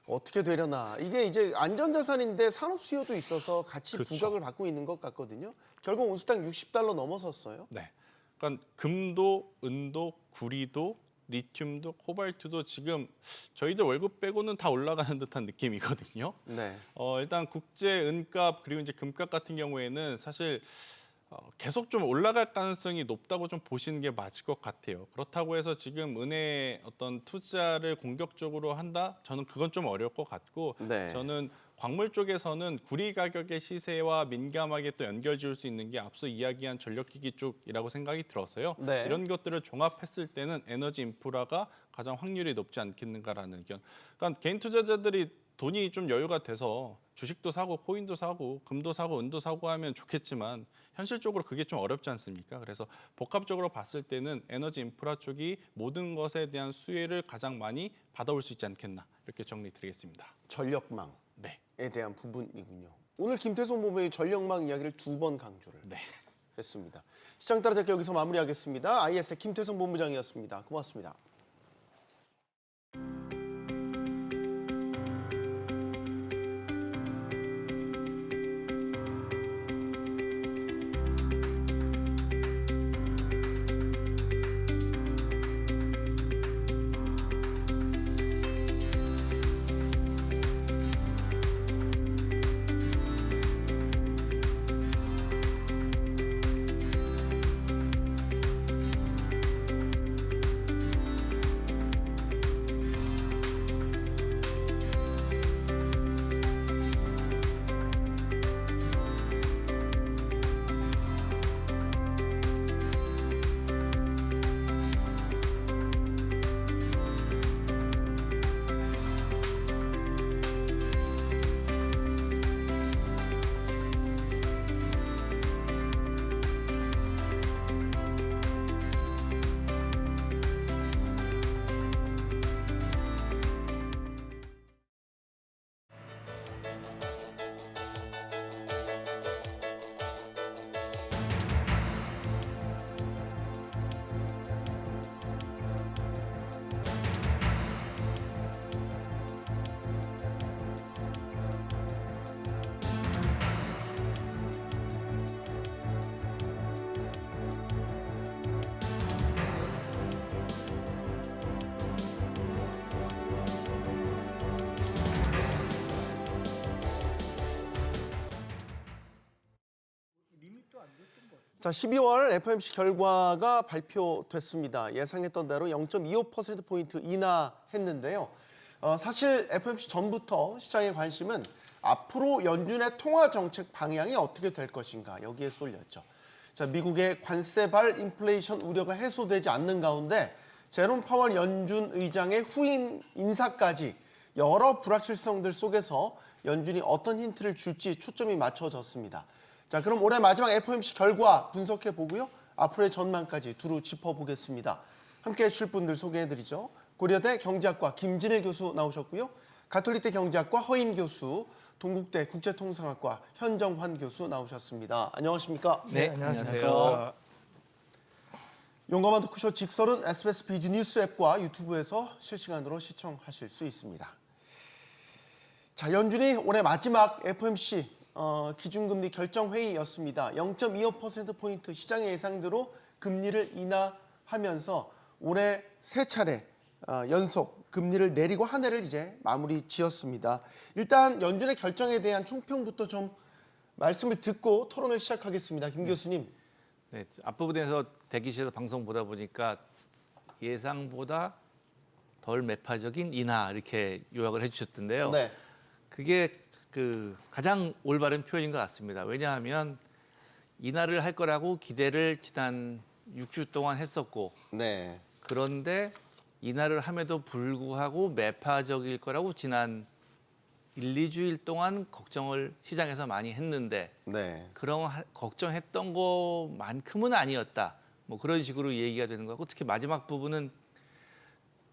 어떻게 되려나 이게 이제 안전자산인데 산업 수요도 있어서 같이 그렇죠. 부각을 받고 있는 것 같거든요. 결국 온스당 60달러 넘어섰어요. 네. 그러니까 금도, 은도, 구리도, 리튬도, 코발트도 지금 저희들 월급 빼고는 다 올라가는 듯한 느낌이거든요. 네. 일단 국제 은값 그리고 이제 금값 같은 경우에는 사실 계속 좀 올라갈 가능성이 높다고 좀 보시는 게 맞을 것 같아요. 그렇다고 해서 지금 은행 어떤 투자를 공격적으로 한다? 저는 그건 좀 어려울 것 같고 네. 저는 광물 쪽에서는 구리 가격의 시세와 민감하게 또 연결 지을 수 있는 게 앞서 이야기한 전력기기 쪽이라고 생각이 들어서요. 네. 이런 것들을 종합했을 때는 에너지 인프라가 가장 확률이 높지 않겠는가라는 의견. 그러니까 개인 투자자들이 돈이 좀 여유가 돼서 주식도 사고 코인도 사고 금도 사고 은도 사고 하면 좋겠지만 현실적으로 그게 좀 어렵지 않습니까? 그래서 복합적으로 봤을 때는 에너지 인프라 쪽이 모든 것에 대한 수혜를 가장 많이 받아올 수 있지 않겠나 이렇게 정리드리겠습니다. 전력망에 네. 대한 부분이군요. 오늘 김태성 모범의 전력망 이야기를 2번 강조를 네. 했습니다. 시장 따라잡기 여기서 마무리하겠습니다. IS의 김태성 본부장이었습니다. 고맙습니다. 자, 12월 FOMC 결과가 발표됐습니다. 예상했던 대로 0.25%포인트 인하했는데요. 사실 FOMC 전부터 시장의 관심은 앞으로 연준의 통화 정책 방향이 어떻게 될 것인가 여기에 쏠렸죠. 자, 미국의 관세발 인플레이션 우려가 해소되지 않는 가운데 제롬 파월 연준 의장의 후임 인사까지 여러 불확실성들 속에서 연준이 어떤 힌트를 줄지 초점이 맞춰졌습니다. 자, 그럼 올해 마지막 FOMC 결과 분석해 보고요. 앞으로의 전망까지 두루 짚어보겠습니다. 함께 해주실 분들 소개해드리죠. 고려대 경제학과 김진일 교수 나오셨고요. 가톨릭대 경제학과 허임 교수, 동국대 국제통상학과 현정환 교수 나오셨습니다. 안녕하십니까? 네, 안녕하세요. 용감한 토크쇼 직설은 SBS 비즈니스 앱과 유튜브에서 실시간으로 시청하실 수 있습니다. 자, 연준이 올해 마지막 FOMC 기준금리 결정회의였습니다. 0.25%포인트 시장의 예상대로 금리를 인하하면서 올해 세 차례 연속 금리를 내리고 한 해를 이제 마무리 지었습니다. 일단 연준의 결정에 대한 총평부터 좀 말씀을 듣고 토론을 시작하겠습니다. 김 교수님. 네, 앞부분에서 대기실에서 방송 보다 보니까 예상보다 덜 매파적인 인하 이렇게 요약을 해주셨던데요. 네. 그게 그 가장 올바른 표현인 것 같습니다. 왜냐하면 인하를 할 거라고 기대를 지난 6주 동안 했었고, 네. 그런데 인하를 함에도 불구하고 매파적일 거라고 지난 1, 2주일 동안 걱정을 시장에서 많이 했는데 네. 그런 걱정했던 것만큼은 아니었다. 뭐 그런 식으로 얘기가 되는 거고, 특히 마지막 부분은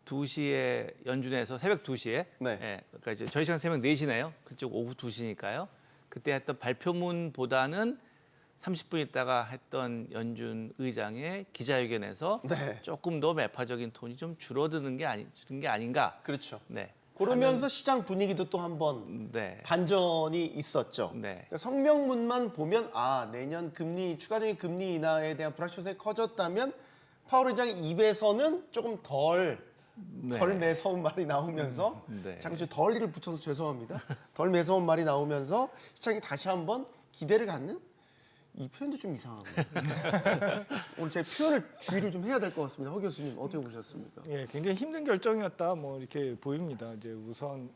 2시에 연준에서 새벽 2시에 네. 예, 그러니까 이제 저희 시간 새벽 4시네요. 그쪽 오후 2시니까요. 그때 했던 발표문보다는 30분 있다가 했던 연준 의장의 기자회견에서 네. 조금 더 매파적인 톤이 좀 줄어드는 게 아닌가. 그렇죠. 네. 그러면서 시장 분위기도 또 한번 네. 반전이 있었죠. 네. 그러니까 성명문만 보면 내년 추가적인 금리 인하에 대한 불확실성이 커졌다면 파월 의장의 입에서는 조금 덜 매서운 말이 나오면서 네. 잠깐 덜리를 붙여서 죄송합니다. 덜 매서운 말이 나오면서 시장이 다시 한번 기대를 갖는 이 표현도 좀 이상하고요. 오늘 제 표현을 주의를 좀 해야 될 것 같습니다. 허 교수님 어떻게 보셨습니까? 예, 굉장히 힘든 결정이었다. 뭐 이렇게 보입니다. 이제 우선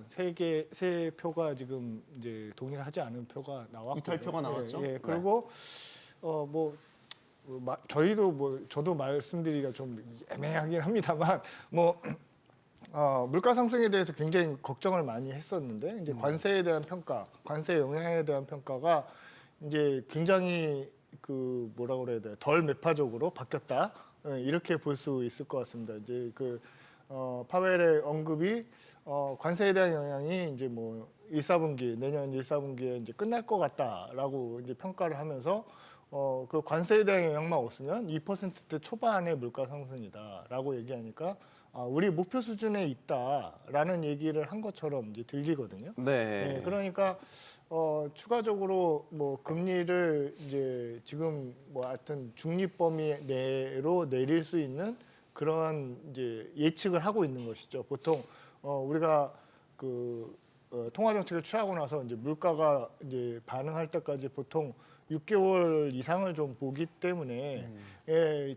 세 표가 지금 이제 동일하지 않은 표가 나왔고 이탈표가 나왔죠. 예, 그리고 저도 말씀드리기가 좀 애매하긴 합니다만 물가 상승에 대해서 굉장히 걱정을 많이 했었는데 이제 관세에 대한 평가, 관세 영향에 대한 평가가 이제 굉장히 덜 매파적으로 바뀌었다. 이렇게 볼 수 있을 것 같습니다. 이제 파웰의 언급이 관세에 대한 영향이 이제 내년 1, 4분기에 이제 끝날 것 같다라고 이제 평가를 하면서 그 관세에 대한 영향만 없으면 2%대 초반의 물가 상승이다라고 얘기하니까 우리 목표 수준에 있다라는 얘기를 한 것처럼 이제 들리거든요. 네. 네, 그러니까 추가적으로 금리를 이제 지금 하여튼 중립 범위 내로 내릴 수 있는 그런 이제 예측을 하고 있는 것이죠. 보통 우리가 통화 정책을 취하고 나서 이제 물가가 이제 반응할 때까지 보통 6개월 이상을 좀 보기 때문에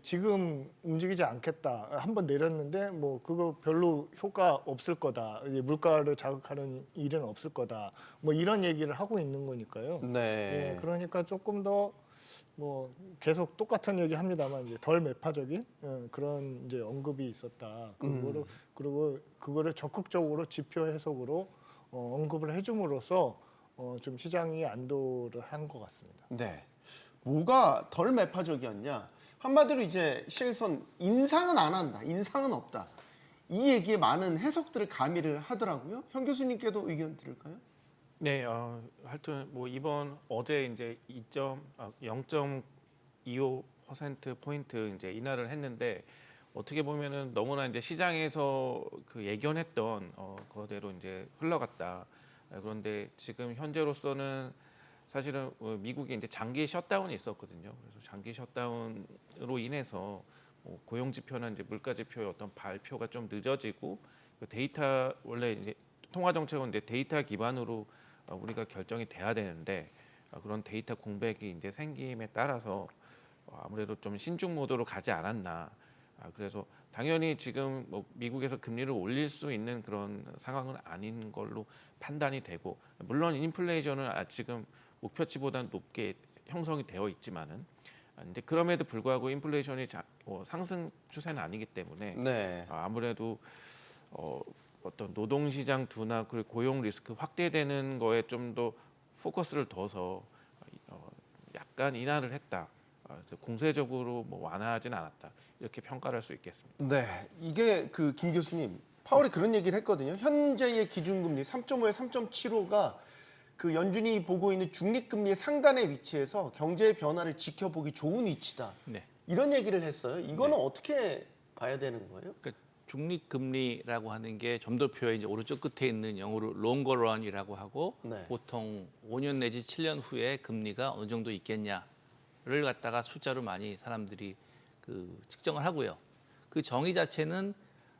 지금 움직이지 않겠다. 한번 내렸는데 그거 별로 효과 없을 거다. 이제 물가를 자극하는 일은 없을 거다. 이런 얘기를 하고 있는 거니까요. 네. 그러니까 조금 더 계속 똑같은 얘기 합니다만 이제 덜 매파적인 그런 이제 언급이 있었다. 그리고 그거를 적극적으로 지표 해석으로 언급을 해줌으로써 좀 시장이 안도를 한 것 같습니다. 네. 뭐가 덜 매파적이었냐? 한마디로 이제 시장에선 인상은 안 한다, 인상은 없다. 이 얘기에 많은 해석들을 가미를 하더라고요. 현 교수님께도 의견 들을까요? 네, 하여튼 이번 어제 이제 0.25% 포인트 이제 인하를 했는데 어떻게 보면은 너무나 이제 시장에서 예견했던 그대로 이제 흘러갔다. 그런데 지금 현재로서는 사실은 미국이 이제 장기 셧다운이 있었거든요. 그래서 장기 셧다운으로 인해서 고용 지표나 이제 물가 지표의 어떤 발표가 좀 늦어지고 데이터 원래 이제 통화 정책은 이제 데이터 기반으로 우리가 결정이 돼야 되는데 그런 데이터 공백이 이제 생김에 따라서 아무래도 좀 신중 모드로 가지 않았나. 그래서 당연히 지금 뭐 미국에서 금리를 올릴 수 있는 그런 상황은 아닌 걸로 판단이 되고, 물론 인플레이션은 지금 목표치보다는 높게 형성이 되어 있지만은 이제 그럼에도 불구하고 인플레이션이 상승 추세는 아니기 때문에 네. 아무래도 어떤 노동시장 둔화 그리고 고용 리스크 확대되는 거에 좀 더 포커스를 둬서 약간 인하를 했다. 공세적으로 뭐 완화하진 않았다. 이렇게 평가를 할 수 있겠습니다. 네, 이게 그 김 교수님 파월이 그런 얘기를 했거든요. 현재의 기준금리 3.5에 3.75가 그 연준이 보고 있는 중립금리의 상단에 위치해서 경제의 변화를 지켜보기 좋은 위치다. 네. 이런 얘기를 했어요. 이거는 어떻게 봐야 되는 거예요? 그러니까 중립금리라고 하는 게 점도표의 이제 오른쪽 끝에 있는 영어로 롱거런이라고 하고 네. 보통 5년 내지 7년 후에 금리가 어느 정도 있겠냐를 갖다가 숫자로 많이 사람들이 그 측정을 하고요. 그 정의 자체는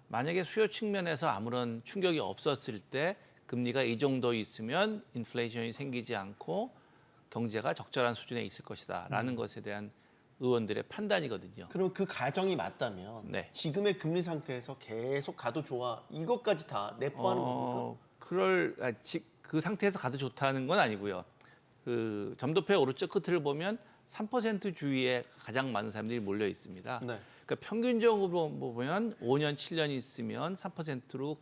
만약에 수요 측면에서 아무런 충격이 없었을 때 금리가 이 정도 있으면 인플레이션이 생기지 않고 경제가 적절한 수준에 있을 것이다라는 것에 대한 의원들의 판단이거든요. 그럼 그 가정이 맞다면 네. 지금의 금리 상태에서 계속 가도 좋아 이것까지 다 내포하는 겁니까? 그 상태에서 가도 좋다는 건 아니고요. 그 점도표의 오른쪽 끝을 보면 3% 주위에 가장 많은 사람들이 몰려 있습니다. 네. 그러니까 평균적으로 보면 5년, 7년 있으면 3%로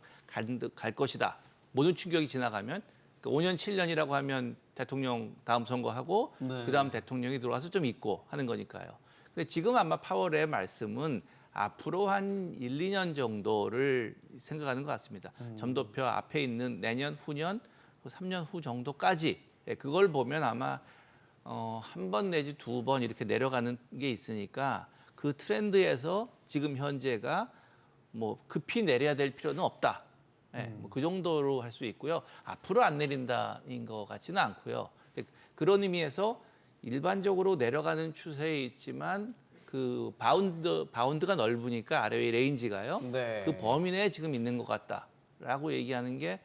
갈 것이다. 모든 충격이 지나가면 그러니까 5년, 7년이라고 하면 대통령 다음 선거하고 네. 그다음 대통령이 들어와서 좀 있고 하는 거니까요. 근데 지금 아마 파월의 말씀은 앞으로 한 1, 2년 정도를 생각하는 것 같습니다. 점도표 앞에 있는 내년, 후년, 3년 후 정도까지 그걸 보면 아마 한 번 내지 두 번 이렇게 내려가는 게 있으니까 그 트렌드에서 지금 현재가 뭐 급히 내려야 될 필요는 없다. 뭐그 정도로 할 수 있고요. 앞으로 안 내린다인 것 같지는 않고요. 그런 의미에서 일반적으로 내려가는 추세에 있지만 그 바운드가 넓으니까 아래의 레인지가요. 네. 그 범위 내에 지금 있는 것 같다라고 얘기하는 게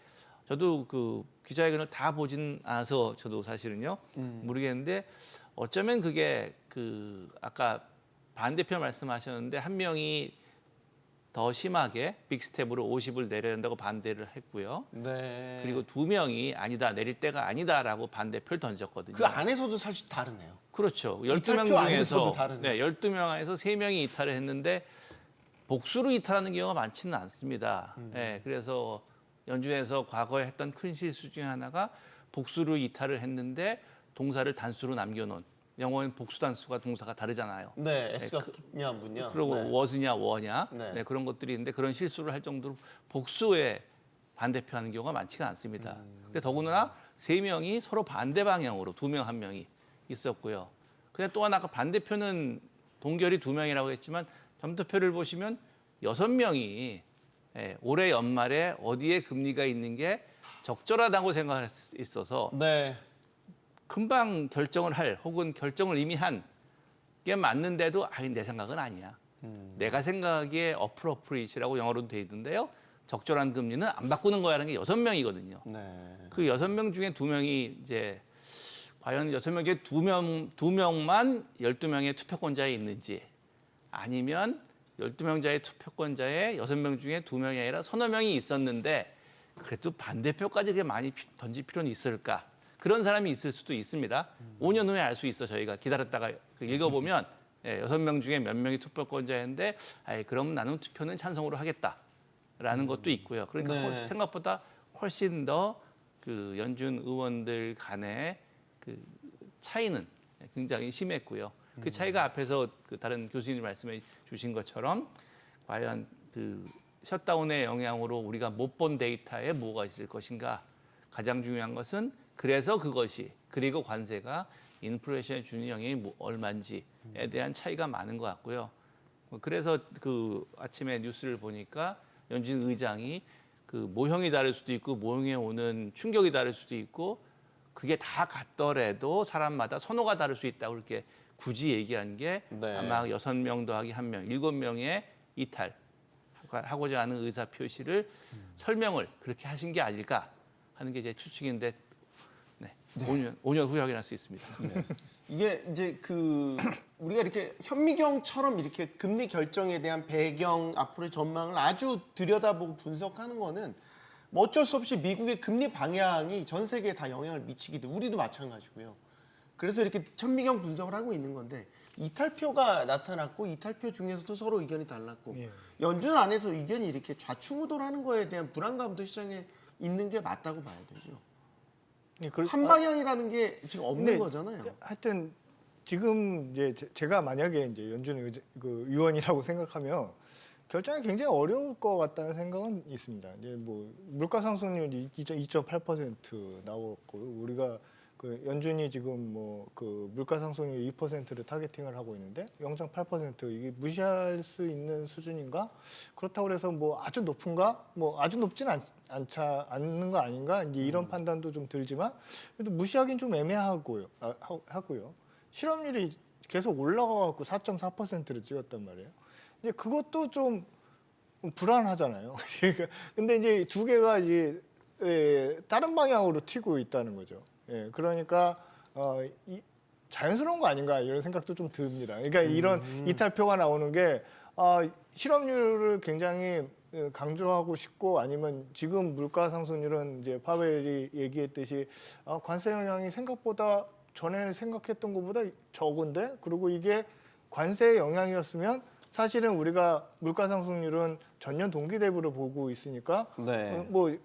저도 그 기자회견을 다 보진 않아서 저도 사실은요 모르겠는데 어쩌면 그게 그 아까 반대표 말씀하셨는데 한 명이 더 심하게 빅스텝으로 50을 내려야 한다고 반대를 했고요. 네. 그리고 두 명이 아니다 내릴 때가 아니다라고 반대표를 던졌거든요. 그 안에서도 사실 다르네요. 그렇죠. 이탈표 12명 안에서도 중에서 다르네. 12명 안에서 3명이 이탈을 했는데 복수로 이탈하는 경우가 많지는 않습니다. 그래서 연준에서 과거에 했던 큰 실수 중에 하나가 복수로 이탈을 했는데 동사를 단수로 남겨놓은 영어는 복수 단수가 동사가 다르잖아요. 네, S가 냐 문냐. 그리고 네. was냐 were냐 네. 그런 것들이 있는데 그런 실수를 할 정도로 복수에 반대표하는 경우가 많지가 않습니다. 근데 더군다나 3명이 서로 반대 방향으로 2명, 1명이 있었고요. 근데 또한 아까 반대표는 동결이 2명이라고 했지만 점도표를 보시면 6명이 올해 연말에 어디에 금리가 있는 게 적절하다고 생각을 있어서 네. 금방 결정을 할 혹은 결정을 이미 한 게 맞는데도 내 생각은 아니야. 내가 생각하기에 어프로프리이시라고 영어로도 돼 있는데요. 적절한 금리는 안 바꾸는 거야라는 게 6명이거든요. 네. 그 6명 중에 2명이 이제 과연 6명 중에 2명만 12명의 투표권자에 있는지 아니면 12명자의 투표권자에 6명 중에 2명이 아니라 서너 명이 있었는데 그래도 반대표까지 그렇게 많이 던질 필요는 있을까? 그런 사람이 있을 수도 있습니다. 5년 후에 알 수 있어. 저희가 기다렸다가 읽어보면 6명 중에 몇 명이 투표권자였는데 그럼 나는 투표는 찬성으로 하겠다라는 것도 있고요. 그러니까 네. 생각보다 훨씬 더 그 연준 의원들 간의 그 차이는 굉장히 심했고요. 그 차이가 앞에서 그 다른 교수님이 말씀해 주신 것처럼 과연 그 셧다운의 영향으로 우리가 못 본 데이터에 뭐가 있을 것인가. 가장 중요한 것은 그래서 그것이 그리고 관세가 인플레이션에 주는 영향이 얼마인지에 대한 차이가 많은 것 같고요. 그래서 그 아침에 뉴스를 보니까 연준 의장이 그 모형이 다를 수도 있고 모형에 오는 충격이 다를 수도 있고 그게 다 같더라도 사람마다 선호가 다를 수 있다고 이렇게 굳이 얘기한 게 네. 아마 6명 더하기 1명, 7명의 이탈하고자 하는 의사 표시를 설명을 그렇게 하신 게 아닐까 하는 게 제 추측인데 5년 후에 확인할 수 있습니다. 이게 이제 그 우리가 이렇게 현미경처럼 이렇게 금리 결정에 대한 배경, 앞으로의 전망을 아주 들여다보고 분석하는 거는 뭐 어쩔 수 없이 미국의 금리 방향이 전 세계에 다 영향을 미치기도, 우리도 마찬가지고요. 그래서 이렇게 현미경 분석을 하고 있는 건데, 이탈표가 나타났고 이탈표 중에서도 서로 의견이 달랐고 예. 연준 안에서 의견이 이렇게 좌충우돌하는 거에 대한 불안감도 시장에 있는 게 맞다고 봐야 되죠. 예, 한 방향이라는 게 지금 없는 근데 거잖아요. 하여튼 지금 이제 제가 만약에 이제 연준 그 의원이라고 생각하면 결정이 굉장히 어려울 것 같다는 생각은 있습니다. 이제 뭐 물가 상승률이 2.8% 나왔고, 우리가 그 연준이 지금 뭐 그 물가 상승률 2%를 타겟팅을 하고 있는데 0.8% 이게 무시할 수 있는 수준인가? 그렇다고 해서 뭐 아주 높은가? 뭐 아주 높진 않는 거 아닌가? 이제 이런 판단도 좀 들지만 그래도 무시하기는 좀 애매하고요. 하고요. 실업률이 계속 올라가갖고 4.4%를 찍었단 말이에요. 이제 그것도 좀 불안하잖아요. 근데 이제 두 개가 이제 다른 방향으로 튀고 있다는 거죠. 예, 그러니까 자연스러운 거 아닌가 이런 생각도 좀 듭니다. 그러니까 이런 이탈표가 나오는 게 실업률을 굉장히 강조하고 싶고, 아니면 지금 물가 상승률은 이제 파웰이 얘기했듯이 관세 영향이 생각보다 전에 생각했던 것보다 적은데, 그리고 이게 관세 영향이었으면 사실은 우리가 물가 상승률은 전년 동기 대비로 보고 있으니까 네. 뭐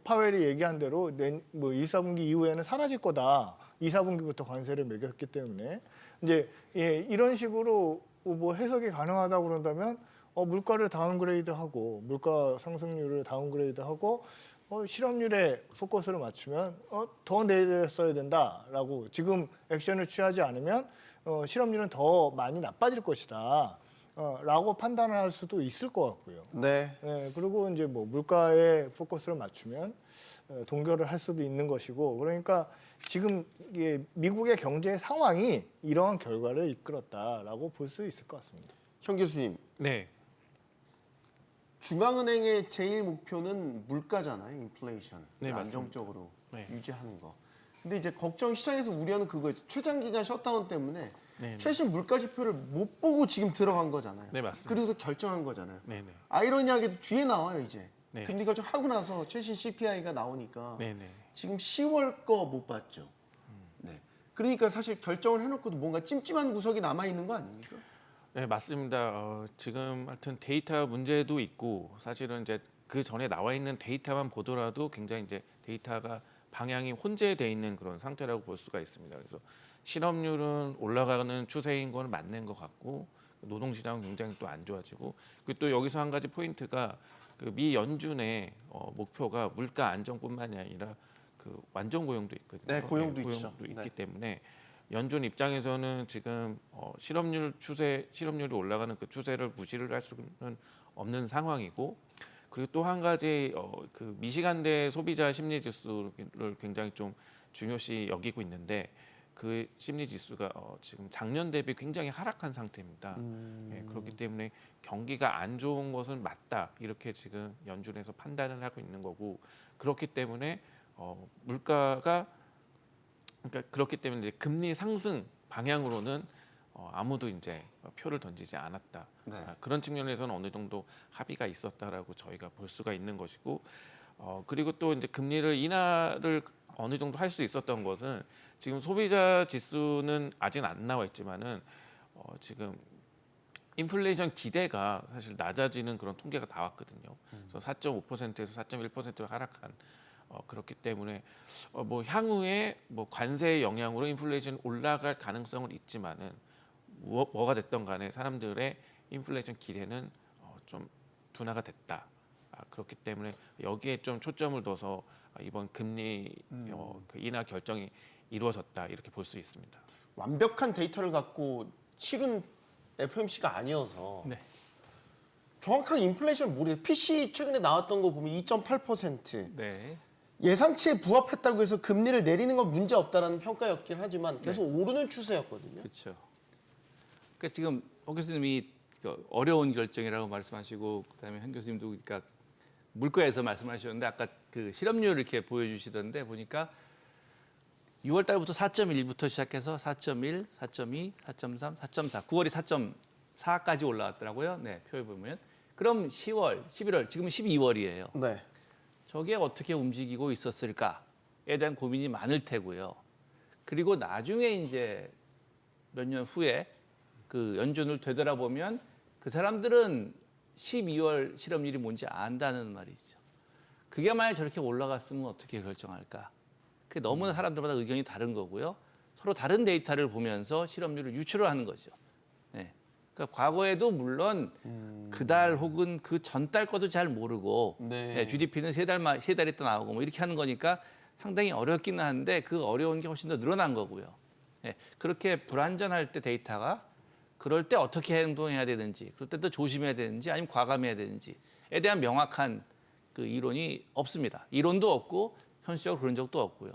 파웰이 얘기한 대로 뭐 1, 4분기 이후에는 사라질 거다. 2, 4분기부터 관세를 매겼기 때문에 이제 이런 식으로 뭐 해석이 가능하다고 그런다면 물가를 다운그레이드하고 물가 상승률을 다운그레이드하고 실업률에 포커스를 맞추면 더 내렸어야 된다라고, 지금 액션을 취하지 않으면 실업률은 더 많이 나빠질 것이다. 라고 판단을 할 수도 있을 것 같고요. 네. 예, 그리고 이제 뭐 물가에 포커스를 맞추면 동결을 할 수도 있는 것이고, 그러니까 지금 이게 미국의 경제 상황이 이러한 결과를 이끌었다라고 볼 수 있을 것 같습니다. 현 교수님, 네. 중앙은행의 제일 목표는 물가잖아요, 인플레이션. 네, 맞습니다. 안정적으로 네. 유지하는 거. 근데 이제 걱정, 시장에서 우려하는 그거예요. 최장기간 셧다운 때문에 네. 최신 물가 지표를 못 보고 지금 들어간 거잖아요. 네, 맞습니다. 그래서 결정한 거잖아요. 네, 네. 아이러니하게도 뒤에 나와요, 이제. 네. 금리 결정하고 나서 최신 CPI가 나오니까 네, 네. 지금 10월 거 못 봤죠. 네. 그러니까 사실 결정을 해놓고도 뭔가 찜찜한 구석이 남아 있는 거 아닙니까? 네, 맞습니다. 지금 하여튼 데이터 문제도 있고, 사실은 이제 그 전에 나와 있는 데이터만 보더라도 굉장히 이제 데이터가 방향이 혼재돼 있는 그런 상태라고 볼 수가 있습니다. 그래서 실업률은 올라가는 추세인 건 맞는 것 같고, 노동시장은 굉장히 또 안 좋아지고, 그리고 또 여기서 한 가지 포인트가 그 미 연준의 목표가 물가 안정뿐만이 아니라 그 완전 고용도 있거든요. 네, 고용도 있죠. 고용도 있기 네. 때문에 연준 입장에서는 지금 실업률이 올라가는 그 추세를 무시를 할 수는 없는 상황이고, 그리고 또 한 가지 그 미시간대 소비자 심리 지수를 굉장히 좀 중요시 여기고 있는데, 그 심리 지수가 지금 작년 대비 굉장히 하락한 상태입니다. 예, 그렇기 때문에 경기가 안 좋은 것은 맞다, 이렇게 지금 연준에서 판단을 하고 있는 거고, 그렇기 때문에 물가가, 그러니까 그렇기 때문에 이제 금리 상승 방향으로는 아무도 이제 표를 던지지 않았다. 네. 그런 측면에서는 어느 정도 합의가 있었다라고 저희가 볼 수가 있는 것이고, 그리고 또 이제 금리를 인하를 어느 정도 할 수 있었던 것은, 지금 소비자 지수는 아직 안 나와 있지만은 지금 인플레이션 기대가 사실 낮아지는 그런 통계가 나왔거든요. 그래서 4.5%에서 4.1%로 하락한, 그렇기 때문에 뭐 향후에 뭐 관세의 영향으로 인플레이션 올라갈 가능성은 있지만은 뭐가 됐던 간에 사람들의 인플레이션 기대는 좀 둔화가 됐다. 그렇기 때문에 여기에 좀 초점을 둬서 이번 금리 그 인하 결정이 이루어졌다, 이렇게 볼 수 있습니다. 완벽한 데이터를 갖고 치른 FOMC가 아니어서 네. 정확하게 인플레이션을 모르겠어요. PC 최근에 나왔던 거 보면 2.8%. 네. 예상치에 부합했다고 해서 금리를 내리는 건 문제 없다라는 평가였긴 하지만 계속 오르는 추세였거든요. 그렇죠. 그러니까 지금 호 교수님이 그 어려운 결정이라고 말씀하시고, 그다음에 현 교수님도 그러니까 물가에서 말씀하셨는데, 아까 그 실업률 이렇게 보여주시던데 보니까 6월 달부터 4.1부터 시작해서 4.1, 4.2, 4.3, 4.4, 9월이 4.4까지 올라왔더라고요. 네, 표에 보면. 그럼 10월, 11월, 지금은 12월이에요. 네. 저게 어떻게 움직이고 있었을까에 대한 고민이 많을 테고요. 그리고 나중에 이제 몇 년 후에 그 연준을 되돌아보면 그 사람들은 12월 실업률이 뭔지 안다는 말이 있죠. 그게 만약 저렇게 올라갔으면 어떻게 결정할까? 그게 너무나 사람들마다 의견이 다른 거고요. 서로 다른 데이터를 보면서 실업률을 유추를 하는 거죠. 네. 그러니까 과거에도 물론 그달 혹은 그 전달 거도 잘 모르고 네. GDP는 세 달 있다 나오고 뭐 이렇게 하는 거니까 상당히 어렵기는 한데 그 어려운 게 훨씬 더 늘어난 거고요. 네. 그렇게 불안전할 때 데이터가 그럴 때 어떻게 행동해야 되는지, 그럴 때 또 조심해야 되는지, 아니면 과감해야 되는지에 대한 명확한 그 이론이 없습니다. 이론도 없고 현실적으로 그런 적도 없고요.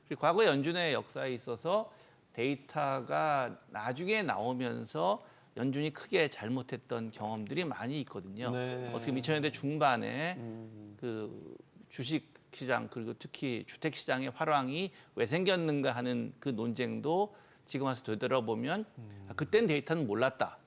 그리고 과거 연준의 역사에 있어서 데이터가 나중에 나오면서 연준이 크게 잘못했던 경험들이 많이 있거든요. 네. 어떻게 2000년대 중반에 그 주식 시장 그리고 특히 주택 시장의 활황이 왜 생겼는가 하는 그 논쟁도 지금 와서 되돌아보면 그땐 데이터는 몰랐다.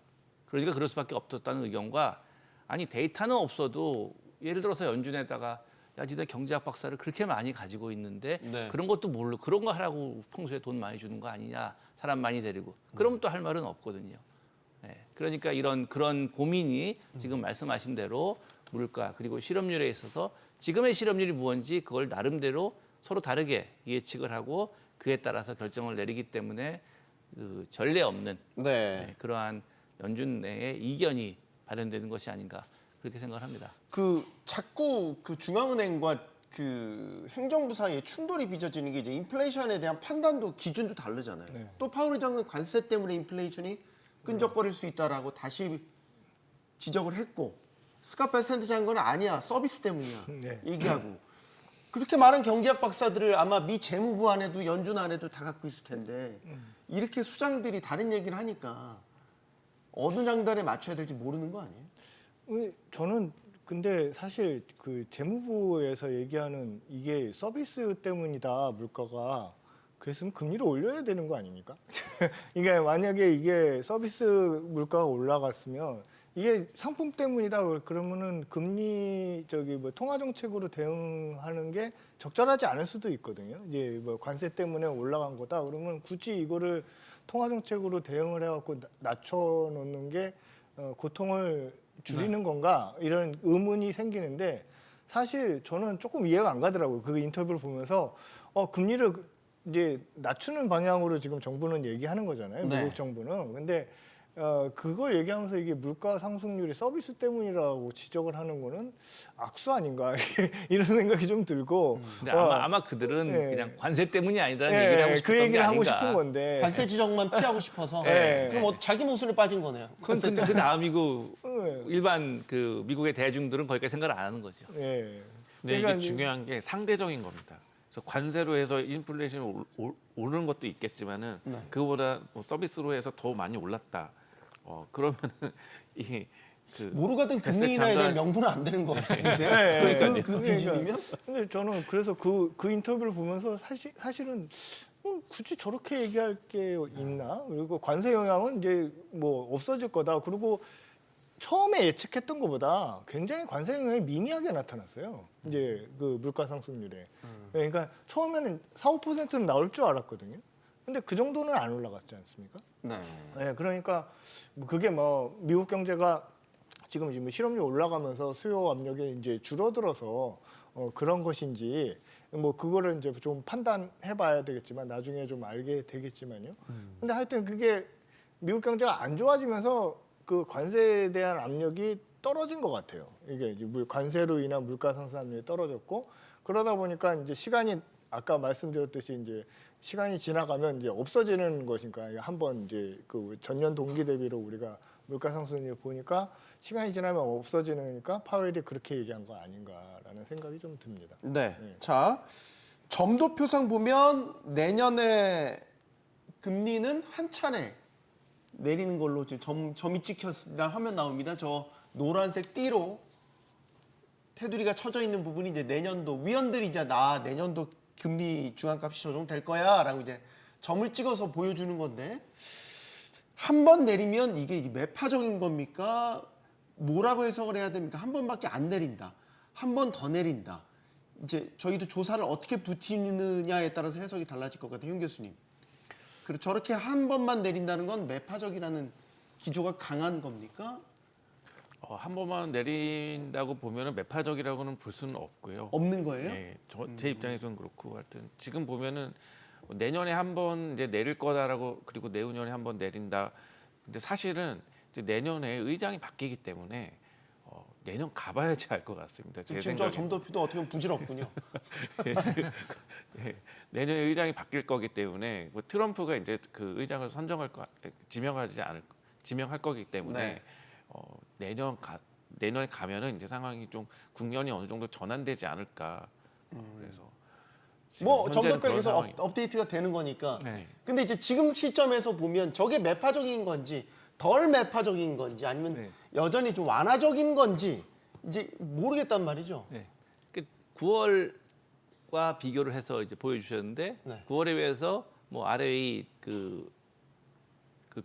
그러니까 그럴 수밖에 없었다는 의견과 아니 데이터는 없어도 예를 들어서 연준에다가 야, 니네 경제학 박사를 그렇게 많이 가지고 있는데 네. 그런 것도 모르고 그런 거 하라고 평소에 돈 많이 주는 거 아니냐 사람 많이 데리고 그러면 또 할 말은 없거든요. 네, 그러니까 그런 고민이 지금 말씀하신 대로 물가 그리고 실업률에 있어서 지금의 실업률이 무언지 그걸 나름대로 서로 다르게 예측을 하고 그에 따라서 결정을 내리기 때문에 그 전례 없는 네. 그러한 연준 내의 이견이 발현되는 것이 아닌가 그렇게 생각을 합니다. 그 자꾸 그 중앙은행과 그 행정부 사이에 충돌이 빚어지는 게 이제 인플레이션에 대한 판단도 기준도 다르잖아요. 네. 또 파월 의장은 관세 때문에 인플레이션이 끈적거릴 수 있다라고 다시 지적을 했고 스캇 베센트 장관은 아니야 서비스 때문이야 네. 얘기하고 그렇게 많은 경제학 박사들을 아마 미 재무부 안에도 연준 안에도 다 갖고 있을 텐데 이렇게 수장들이 다른 얘기를 하니까 어느 장단에 맞춰야 될지 모르는 거 아니에요? 저는 근데 사실 그 재무부에서 얘기하는 이게 서비스 때문이다 물가가 그랬으면 금리를 올려야 되는 거 아닙니까? 이게 만약에 이게 서비스 물가가 올라갔으면 이게 상품 때문이다 그러면은 금리 뭐 통화 정책으로 대응하는 게 적절하지 않을 수도 있거든요. 이제 뭐 관세 때문에 올라간 거다 그러면 굳이 이거를 통화 정책으로 대응을 해갖고 낮춰 놓는 게 고통을 줄이는 건가 이런 의문이 생기는데 사실 저는 조금 이해가 안 가더라고요. 그 인터뷰를 보면서 금리를 이제 낮추는 방향으로 지금 정부는 얘기하는 거잖아요. 네. 미국 정부는. 근데 그걸 얘기하면서 이게 물가 상승률이 서비스 때문이라고 지적을 하는 거는 악수 아닌가 이런 생각이 좀 들고. 근데 아마 그들은 네. 그냥 관세 때문이 아니다는 예, 얘기를 하고 싶었던 그 얘기를 게 하고 아닌가. 싶은 건데. 관세 지정만 피하고 싶어서 네. 그럼 자기 모순에 빠진 거네요. 근데 그 다음이고 네. 일반 그 미국의 대중들은 거기까지 생각을 안 하는 거죠. 예. 근데 그러니까 이게 중요한 게 상대적인 겁니다. 그래서 관세로 해서 인플레이션이 오르는 것도 있겠지만은 네. 그거보다 뭐 서비스로 해서 더 많이 올랐다. 그러면은 이그 모르거든 금리 인하에 대한 명분은 안 되는 거 같은데. 그러니까요. 그 기준이면 근데 저는 그래서 그 인터뷰를 보면서 사실은 굳이 저렇게 얘기할 게 있나? 그리고 관세 영향은 이제 뭐 없어질 거다. 그리고 처음에 예측했던 것보다 굉장히 관세 영향이 미미하게 나타났어요. 이제 그 물가 상승률에. 그러니까 처음에는 4, 5%는 나올 줄 알았거든요. 근데 그 정도는 안 올라갔지 않습니까? 네. 네, 그러니까 그게 뭐 미국 경제가 지금 실업률이 올라가면서 수요 압력이 이제 줄어들어서 그런 것인지 뭐 그거를 이제 좀 판단해봐야 되겠지만 나중에 좀 알게 되겠지만요. 근데 하여튼 그게 미국 경제가 안 좋아지면서 그 관세에 대한 압력이 떨어진 것 같아요. 이게 이제 관세로 인한 물가 상승 압력이 떨어졌고 그러다 보니까 이제 시간이 아까 말씀드렸듯이 이제 시간이 지나가면 이제 없어지는 것이니까 한번 이제 그 전년 동기 대비로 우리가 물가 상승률 보니까 시간이 지나면 없어지니까 파웰이 그렇게 얘기한 거 아닌가라는 생각이 좀 듭니다. 네. 자, 점도표상 보면 내년에 금리는 한 차례 내리는 걸로 지금 점이 찍혔다 하면 나옵니다. 저 노란색 띠로 테두리가 쳐져 있는 부분이 이제 내년도 위원들이 이제 내년도 금리 중앙값이 조정될 거야라고 이제 점을 찍어서 보여주는 건데 한 번 내리면 이게 매파적인 겁니까? 뭐라고 해석을 해야 됩니까? 한 번밖에 안 내린다. 한 번 더 내린다. 이제 저희도 조사를 어떻게 붙이느냐에 따라서 해석이 달라질 것 같아요, 윤 교수님. 그리고 저렇게 한 번만 내린다는 건 매파적이라는 기조가 강한 겁니까? 한 번만 내린다고 보면은 매파적이라고는 볼 수는 없고요. 없는 거예요? 네, 제 입장에서는 그렇고 하여튼 지금 보면은 내년에 한 번 이제 내릴 거다라고 그리고 내후년에 한 번 내린다. 근데 사실은 이제 내년에 의장이 바뀌기 때문에 내년 가봐야지 알 것 같습니다. 제 지금 저 생각에. 점도표도 어떻게 보면 부질없군요. 예, 내년에 의장이 바뀔 거기 때문에 뭐 트럼프가 이제 그 의장을 지명할 거기 때문에 네. 내년에 가면은 이제 상황이 좀 국면이 어느 정도 전환되지 않을까. 그래서 뭐 현재는 점도표에 그런 계속 상황입니다. 업데이트가 되는 거니까. 네. 근데 이제 지금 시점에서 보면 저게 매파적인 건지 덜 매파적인 건지 아니면 네. 여전히 좀 완화적인 건지 이제 모르겠단 말이죠. 네. 9월과 비교를 해서 이제 보여주셨는데 네. 9월에 비해서 뭐 ROE 그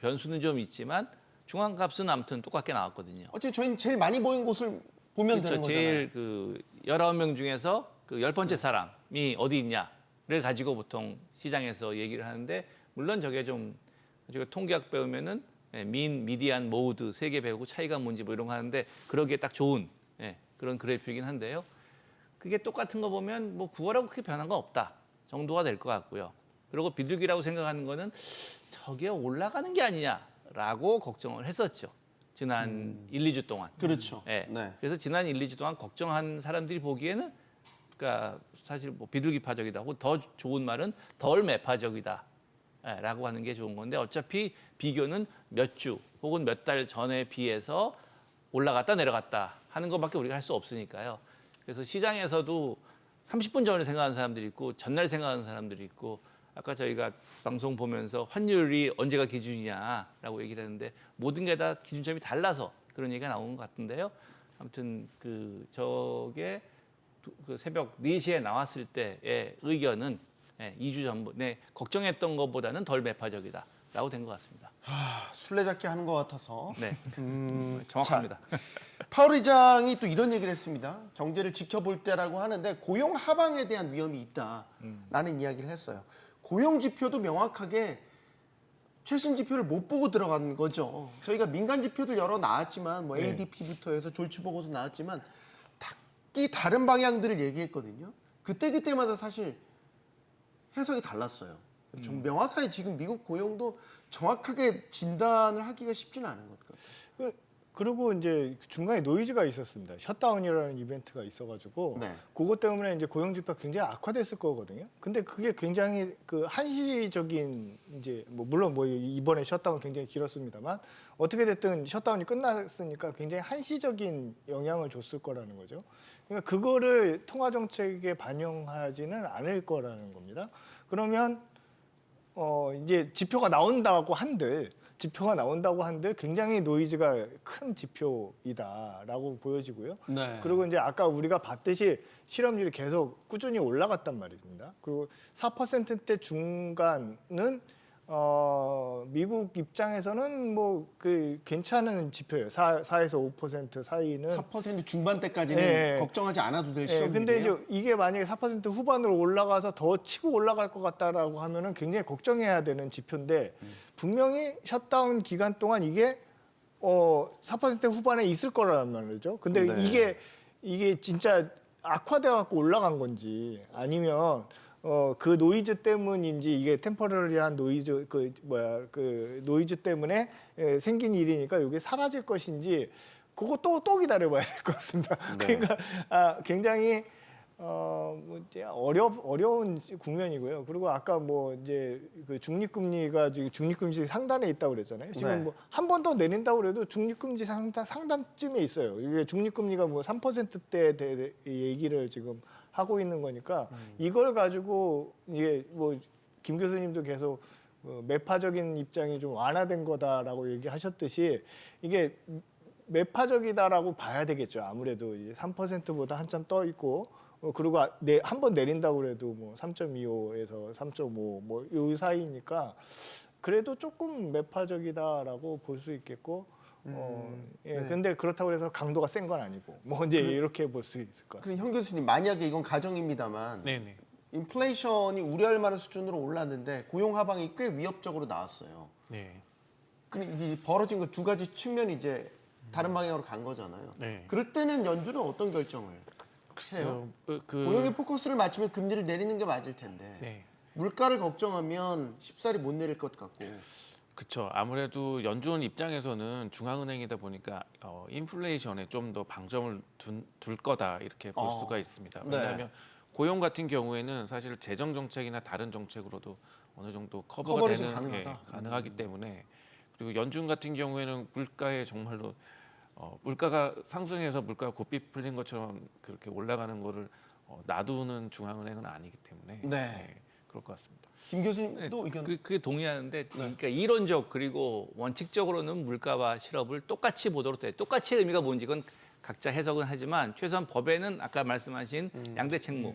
변수는 좀 있지만 중앙값은 아무튼 똑같게 나왔거든요. 어쨌든 저희는 제일 많이 보인 곳을 보면 되는 그렇죠. 거잖아요. 제일 그 19명 중에서 그 10번째 사람이 어디 있냐를 가지고 보통 시장에서 얘기를 하는데 물론 저게 좀 저희가 통계학 배우면은 미디안, 모드 세 개 배우고 차이가 뭔지 뭐 이런 거 하는데 그러기에 딱 좋은 그런 그래프이긴 한데요. 그게 똑같은 거 보면 뭐 9월하고 크게 변한 건 없다 정도가 될 것 같고요. 그리고 비둘기라고 생각하는 거는 저게 올라가는 게 아니냐라고 걱정을 했었죠. 지난 1, 2주 동안. 그렇죠. 네. 네. 그래서 지난 1, 2주 동안 걱정한 사람들이 보기에는 그러니까 사실 뭐 비둘기파적이다 혹은 더 좋은 말은 덜 매파적이다 라고 하는 게 좋은 건데 어차피 비교는 몇 주 혹은 몇 달 전에 비해서 올라갔다 내려갔다 하는 것밖에 우리가 할 수 없으니까요. 그래서 시장에서도 30분 전을 생각하는 사람들이 있고 전날 생각하는 사람들이 있고 아까 저희가 방송 보면서 환율이 언제가 기준이냐라고 얘기를 했는데 모든 게 다 기준점이 달라서 그런 얘기가 나오는 것 같은데요. 아무튼 그 저게 그 새벽 4시에 나왔을 때의 의견은 2주 전에 걱정했던 것보다는 덜 매파적이다라고 된 것 같습니다. 술래잡기 하는 것 같아서. 네, 자, 정확합니다. 파월 의장이 또 이런 얘기를 했습니다. 경제를 지켜볼 때라고 하는데 고용 하방에 대한 위험이 있다라는 이야기를 했어요. 고용 지표도 명확하게 최신 지표를 못 보고 들어간 거죠. 저희가 민간 지표들 여러 나왔지만 뭐 ADP부터 해서 졸치 보고서 나왔지만 각기 다른 방향들을 얘기했거든요. 그때마다 사실 해석이 달랐어요. 좀 명확하게 지금 미국 고용도 정확하게 진단을 하기가 쉽지는 않은 것 같아요. 그리고 이제 중간에 노이즈가 있었습니다. 셧다운이라는 이벤트가 있어가지고 네. 그것 때문에 이제 고용 지표가 굉장히 악화됐을 거거든요. 근데 그게 굉장히 그 한시적인 이제 뭐 물론 뭐 이번에 셧다운 굉장히 길었습니다만 어떻게 됐든 셧다운이 끝났으니까 굉장히 한시적인 영향을 줬을 거라는 거죠. 그러니까 그거를 통화 정책에 반영하지는 않을 거라는 겁니다. 그러면 이제 지표가 나온다고 한들 굉장히 노이즈가 큰 지표이다라고 보여지고요. 네. 그리고 이제 아까 우리가 봤듯이 실업률이 계속 꾸준히 올라갔단 말입니다. 그리고 4%대 중간은 미국 입장에서는 뭐 그 괜찮은 지표예요. 4에서 5% 사이는 4% 중반대까지는 예. 걱정하지 않아도 될 예, 시험이에요. 근데 이제 이게 만약에 4% 후반으로 올라가서 더 치고 올라갈 것 같다라고 하면은 굉장히 걱정해야 되는 지표인데 분명히 셧다운 기간 동안 이게 4% 후반에 있을 거란 말이죠. 근데 네. 이게 진짜 악화돼 갖고 올라간 건지 아니면 그 노이즈 때문인지 이게 템퍼러리한 노이즈 그 노이즈 때문에 생긴 일이니까 이게 사라질 것인지 그거 또 기다려봐야 될 것 같습니다. 네. 그러니까 굉장히 뭐 이제 어려운 국면이고요. 그리고 아까 뭐 이제 그 중립금리가 지금 중립금리 상단에 있다고 그랬잖아요. 지금 네. 뭐 한 번 더 내린다고 그래도 중립금리 상단쯤에 있어요. 이게 중립금리가 뭐 3%대 얘기를 지금 하고 있는 거니까 이걸 가지고 이게 뭐 김 교수님도 계속 매파적인 입장이 좀 완화된 거다라고 얘기하셨듯이 이게 매파적이다라고 봐야 되겠죠. 아무래도 이제 3%보다 한참 떠 있고 그리고 한 번 내린다고 그래도 뭐 3.25에서 3.5 뭐 이 사이니까 그래도 조금 매파적이다라고 볼 수 있겠고 예, 네. 근데 그렇다고 해서 강도가 센 건 아니고 뭐 이제 이렇게 볼 수 있을 것 같습니다. 그럼 현 교수님 만약에 이건 가정입니다만 네네. 인플레이션이 우려할 만한 수준으로 올랐는데 고용 하방이 꽤 위협적으로 나왔어요. 네. 그럼 이 벌어진 거 두 가지 측면이 이제 다른 방향으로 간 거잖아요. 네. 그럴 때는 연준은 어떤 결정을 해요? 글쎄요. 고용에 포커스를 맞추면 금리를 내리는 게 맞을 텐데 네. 물가를 걱정하면 쉽사리 못 내릴 것 같고. 그렇죠. 아무래도 연준 입장에서는 중앙은행이다 보니까 인플레이션에 좀 더 방점을 둘 거다 이렇게 볼 수가 있습니다. 네. 왜냐하면 고용 같은 경우에는 사실 재정 정책이나 다른 정책으로도 어느 정도 커버가 커버가 되는 가능하다. 가능하기 때문에 그리고 연준 같은 경우에는 물가에 정말로 물가가 상승해서 물가가 고삐 풀린 것처럼 그렇게 올라가는 거를 놔두는 중앙은행은 아니기 때문에 네. 그럴 것 같습니다. 김 교수님도 의견. 그게 네. 동의하는데 그러니까 이론적 그리고 원칙적으로는 물가와 실업을 똑같이 보도록 돼. 똑같이 의미가 뭔지 그건 각자 해석은 하지만 최소한 법에는 아까 말씀하신 양대 책무,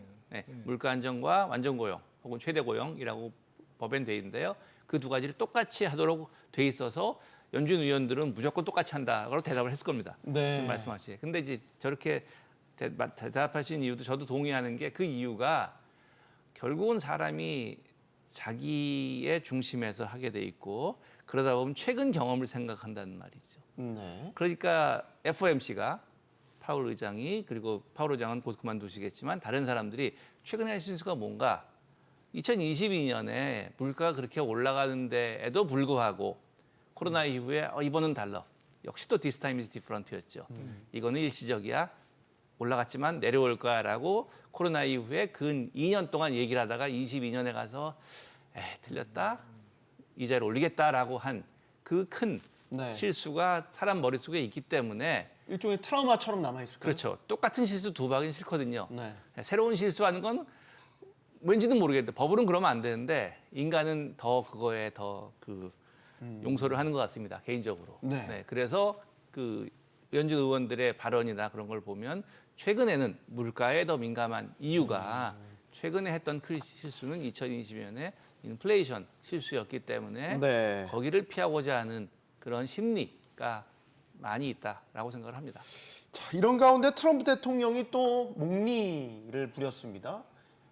물가 안정과 완전 고용 혹은 최대 고용이라고 법엔 돼 있는데요. 그 두 가지를 똑같이 하도록 돼 있어서 연준 의원들은 무조건 똑같이 한다고 대답을 했을 겁니다. 네. 지금 말씀하신. 근데 이제 저렇게 대답하신 이유도 저도 동의하는 게 그 이유가 결국은 사람이 자기의 중심에서 하게 돼 있고 그러다 보면 최근 경험을 생각한다는 말이죠. 네. 그러니까 FOMC가 파월 의장이 그리고 파월 의장은 곧 그만두시겠지만 다른 사람들이 최근에 할 실수가 뭔가 2022년에 물가가 그렇게 올라가는데에도 불구하고 코로나 이후에 이번은 달라. 역시 또 this time is different였죠. 이거는 일시적이야. 올라갔지만 내려올 거야라고 코로나 이후에 근 2년 동안 얘기를 하다가 22년에 가서 틀렸다. 이자를 올리겠다라고 한 그 큰 네. 실수가 사람 머릿속에 있기 때문에 일종의 트라우마처럼 남아 있을 거예요. 그렇죠. 똑같은 실수 두 방이 싫거든요. 네. 새로운 실수하는 건 왠지는 모르겠는데 법으로는 그러면 안 되는데 인간은 더 그거에 더 그 용서를 하는 것 같습니다. 개인적으로. 네. 그래서 그 연준 의원들의 발언이나 그런 걸 보면 최근에는 물가에 더 민감한 이유가 최근에 했던 큰 실수는 2020년에 인플레이션 실수였기 때문에 네. 거기를 피하고자 하는 그런 심리가 많이 있다라고 생각을 합니다. 자, 이런 가운데 트럼프 대통령이 또 목리를 부렸습니다.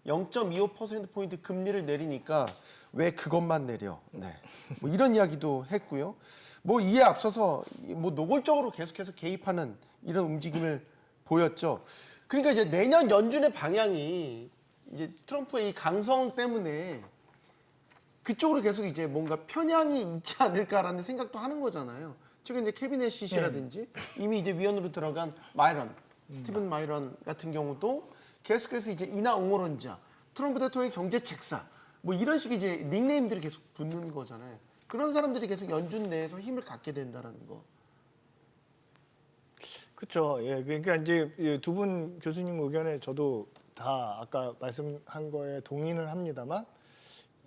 0.25%포인트 금리를 내리니까 왜 그것만 내려? 네. 뭐 이런 이야기도 했고요. 뭐 이에 앞서서 뭐 노골적으로 계속해서 개입하는 이런 움직임을 보였죠. 그러니까 이제 내년 연준의 방향이 이제 트럼프의 이 강성 때문에 그쪽으로 계속 이제 뭔가 편향이 있지 않을까라는 생각도 하는 거잖아요. 최근 이제 캐비넷 시시라든지 이미 이제 위원으로 들어간 스티븐 마이런 같은 경우도 계속해서 이제 인하 옹호론자, 트럼프 대통령의 경제 책사 뭐 이런 식의 이제 닉네임들이 계속 붙는 거잖아요. 그런 사람들이 계속 연준 내에서 힘을 갖게 된다라는 거. 그렇죠. 예, 그러니까 이제 두 분 교수님 의견에 저도 다 아까 말씀한 거에 동의는 합니다만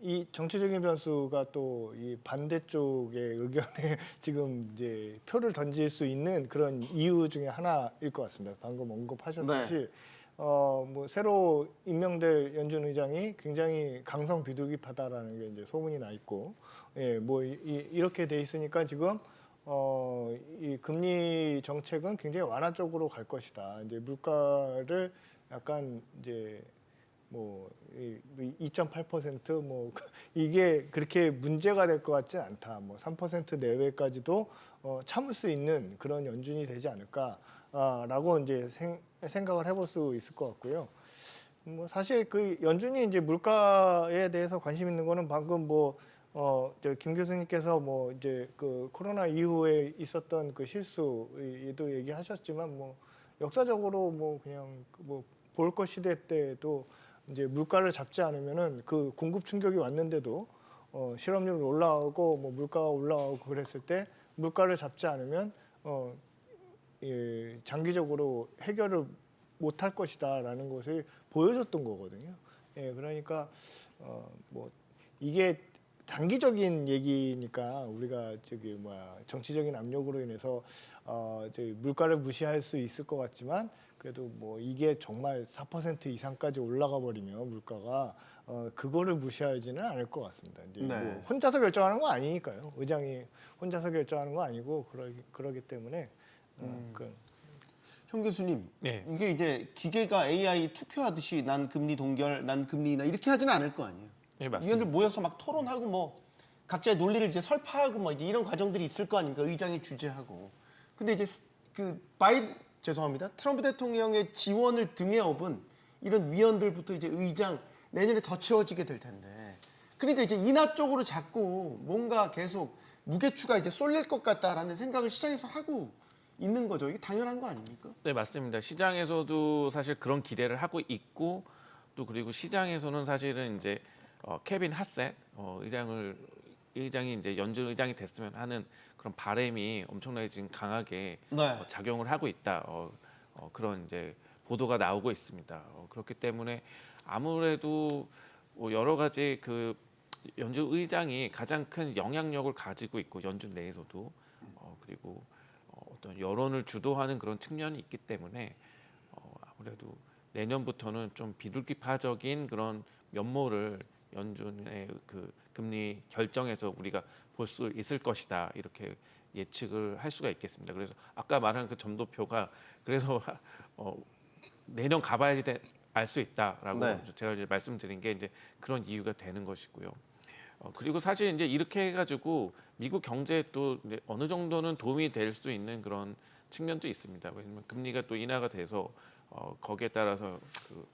이 정치적인 변수가 또 이 반대쪽의 의견에 지금 이제 표를 던질 수 있는 그런 이유 중에 하나일 것 같습니다. 방금 언급하셨듯이 뭐 새로 임명될 연준 의장이 굉장히 강성 비둘기파다라는 게 이제 소문이 나 있고, 예, 뭐 이렇게 돼 있으니까 지금 이 금리 정책은 굉장히 완화 쪽으로 갈 것이다. 이제 물가를 약간 이제 뭐 2.8% 이게 그렇게 문제가 될 것 같지는 않다. 뭐 3% 내외까지도 참을 수 있는 그런 연준이 되지 않을까라고 이제 생각을 해볼 수 있을 것 같고요. 뭐 사실 그 연준이 이제 물가에 대해서 관심 있는 거는 방금 김 교수님께서 뭐 이제 그 코로나 이후에 있었던 그 실수도 얘기하셨지만 뭐 역사적으로 뭐 그냥 뭐 볼거 시대 때도 이제 물가를 잡지 않으면은 그 공급 충격이 왔는데도 실업률이 올라오고 뭐 물가가 올라오고 그랬을 때 물가를 잡지 않으면 예, 장기적으로 해결을 못할 것이다라는 것을 보여줬던 거거든요. 예, 그러니까 뭐 이게 단기적인 얘기니까 우리가 저기 정치적인 압력으로 인해서 저기 물가를 무시할 수 있을 것 같지만 그래도 뭐 이게 정말 4% 이상까지 올라가 버리면 물가가 그거를 무시하지는 않을 것 같습니다. 이제 네. 뭐 혼자서 결정하는 거 아니니까요. 의장이 혼자서 결정하는 거 아니고 그러기 때문에 현 교수님, 네. 이게 이제 기계가 AI 투표하듯이 난 금리 동결, 난 금리 인하 이렇게 하지는 않을 거 아니에요. 네, 맞습니다. 위원들 모여서 막 토론하고 뭐 각자의 논리를 이제 설파하고 뭐 이제 이런 과정들이 있을 거 아닙니까? 의장이 주재하고. 근데 이제 죄송합니다. 트럼프 대통령의 지원을 등에 업은 이런 위원들부터 이제 의장 내년에 더 채워지게 될 텐데. 그러니까 이제 인하 쪽으로 자꾸 뭔가 계속 무게추가 이제 쏠릴 것 같다라는 생각을 시장에서 하고 있는 거죠. 이게 당연한 거 아닙니까? 네, 맞습니다. 시장에서도 사실 그런 기대를 하고 있고 또 그리고 시장에서는 사실은 이제 케빈 하셋 의장이 이제 연준 의장이 됐으면 하는 그런 바람이 엄청나게 지금 강하게 네. 작용을 하고 있다. 그런 이제 보도가 나오고 있습니다. 그렇기 때문에 아무래도 여러 가지 그 연준 의장이 가장 큰 영향력을 가지고 있고 연준 내에서도 그리고 어떤 여론을 주도하는 그런 측면이 있기 때문에 아무래도 내년부터는 좀 비둘기파적인 그런 면모를 연준의 그 금리 결정에서 우리가 볼 수 있을 것이다 이렇게 예측을 할 수가 있겠습니다. 그래서 아까 말한 그 점도표가 그래서 내년 가봐야지 알 수 있다라고 네. 제가 이제 말씀드린 게 이제 그런 이유가 되는 것이고요. 그리고 사실 이제 이렇게 해가지고 미국 경제에 또 이제 어느 정도는 도움이 될 수 있는 그런 측면도 있습니다. 왜냐하면 금리가 또 인하가 돼서 거기에 따라서 그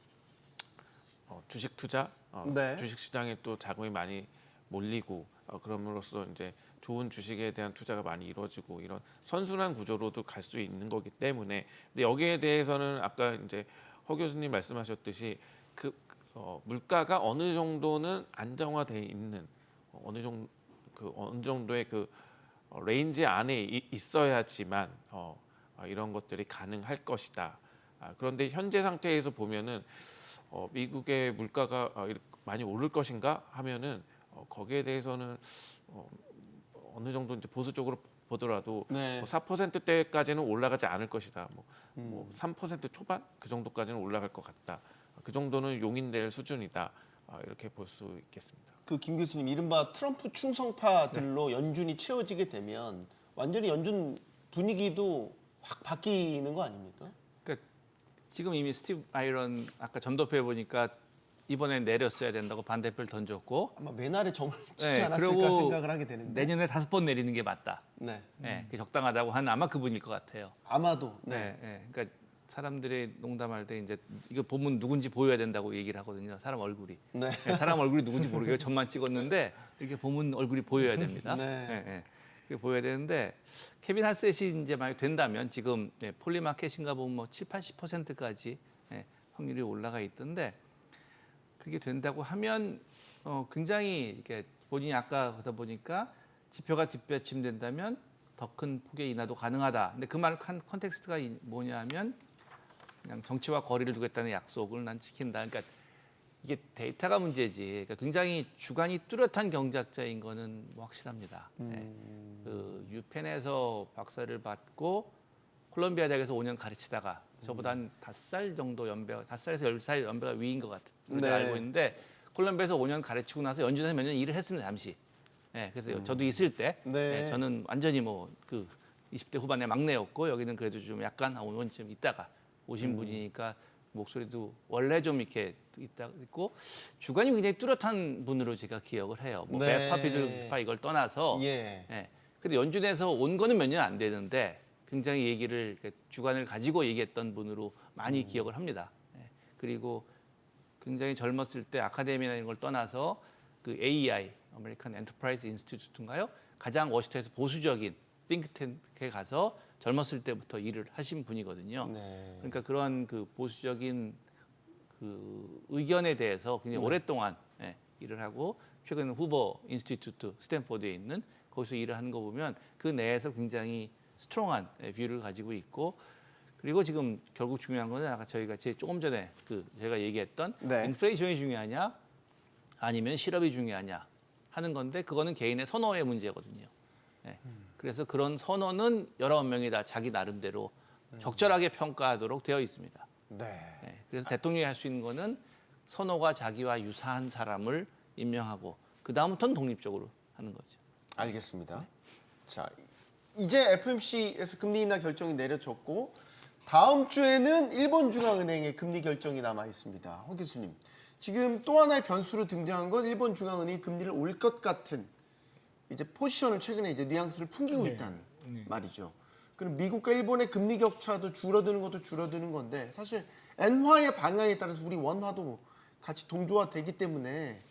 주식 투자, 네. 주식 시장에 또 자금이 많이 몰리고 그럼으로써 이제 좋은 주식에 대한 투자가 많이 이루어지고 이런 선순환 구조로도 갈 수 있는 거기 때문에 근데 여기에 대해서는 아까 이제 허 교수님 말씀하셨듯이 물가가 어느 정도는 안정화돼 있는 어느 정도의 그 레인지 안에 있어야지만 이런 것들이 가능할 것이다. 그런데 현재 상태에서 보면은 미국의 물가가 많이 오를 것인가 하면은 거기에 대해서는 어느 정도 이제 보수적으로 보더라도 네. 4%대까지는 올라가지 않을 것이다. 뭐 3% 초반 그 정도까지는 올라갈 것 같다. 그 정도는 용인될 수준이다. 이렇게 볼 수 있겠습니다. 김 교수님, 이른바 트럼프 충성파들로 연준이 채워지게 되면 완전히 연준 분위기도 확 바뀌는 거 아닙니까? 그러니까 지금 이미 스티브 아이런 아까 점도표에 보니까 이번에 내렸어야 된다고 반대표를 던졌고 아마 매날에 점을 찍지 네, 않았을까 그리고 생각을 하게 되는데. 내년에 5번 내리는 게 맞다. 네. 네, 그게 적당하다고 한 아마 그분일 것 같아요. 아마도. 네. 네. 그러니까 사람들이 농담할 때 이제 이거 보면 누군지 보여야 된다고 얘기를 하거든요. 사람 얼굴이. 네. 네, 사람 얼굴이 누군지 모르게 점만 찍었는데 이렇게 보면 얼굴이 보여야 됩니다. 네. 네, 네. 그게 보여야 되는데 케빈 하셋이 이제 만약 된다면 지금 폴리마켓인가 보면 뭐 7, 80%까지 확률이 올라가 있던데 그게 된다고 하면 굉장히 이렇게 본인이 아까 하다 보니까 지표가 뒷받침된다면 더 큰 폭의 인하도 가능하다. 근데 그 말 컨텍스트가 뭐냐면 그냥 정치와 거리를 두겠다는 약속을 난 지킨다. 그러니까 이게 데이터가 문제지. 그러니까 굉장히 주관이 뚜렷한 경제학자인 거는 뭐 확실합니다. 그 유펜에서 박사를 받고 콜롬비아 대학에서 5년 가르치다가 저보다 한 5살 정도 연배, 5살에서 10살 연배가 위인 것 같은 네. 알고 있는데 콜롬비아에서 5년 가르치고 나서 연준에서 몇 년 일을 했습니다. 잠시. 그래서 저도 있을 때 네. 저는 완전히 뭐 그 20대 후반의 막내였고 여기는 그래도 좀 약간 5년쯤 있다가 오신 분이니까 목소리도 원래 좀 이렇게 있고 주관이 굉장히 뚜렷한 분으로 제가 기억을 해요. 뭐 네. 매파 비둘기파 이걸 떠나서 예. 근데 연준에서 온 거는 몇 년 안 되는데 굉장히 얘기를 주관을 가지고 얘기했던 분으로 많이 기억을 합니다. 그리고 굉장히 젊었을 때 아카데미나 이런 걸 떠나서 그 AEI, 아메리칸 엔터프라이즈 인스티튜트인가요? 가장 워싱턴에서 보수적인 띵크탱크에 가서 젊었을 때부터 일을 하신 분이거든요. 네. 그러니까 그런 그 보수적인 그 의견에 대해서 굉장히 오랫동안 일을 하고 최근 후보 인스티튜트 스탠포드에 있는 거기서 일을 하는 거 보면 그 내에서 굉장히 스트롱한 뷰를 가지고 있고 그리고 지금 결국 중요한 거는 아까 저희가 조금 전에 그 제가 얘기했던 네. 인플레이션이 중요하냐 아니면 실업이 중요하냐 하는 건데 그거는 개인의 선호의 문제거든요. 예. 그래서 그런 선호는 여러 명이 다 자기 나름대로 적절하게 평가하도록 되어 있습니다. 네. 예. 그래서 대통령이 할 수 있는 거는 선호가 자기와 유사한 사람을 임명하고 그 다음부터는 독립적으로 하는 거죠. 알겠습니다. 자, 이제 FOMC에서 금리 인하 결정이 내려졌고 다음 주에는 일본 중앙은행의 금리 결정이 남아 있습니다. 허 교수님, 지금 또 하나의 변수로 등장한 건 일본 중앙은행이 금리를 올 것 같은 이제 포지션을 최근에 이제 뉘앙스를 풍기고 있다는 말이죠. 그럼 미국과 일본의 금리 격차도 줄어드는 것도 줄어드는 건데 사실 엔화의 방향에 따라서 우리 원화도 같이 동조화되기 때문에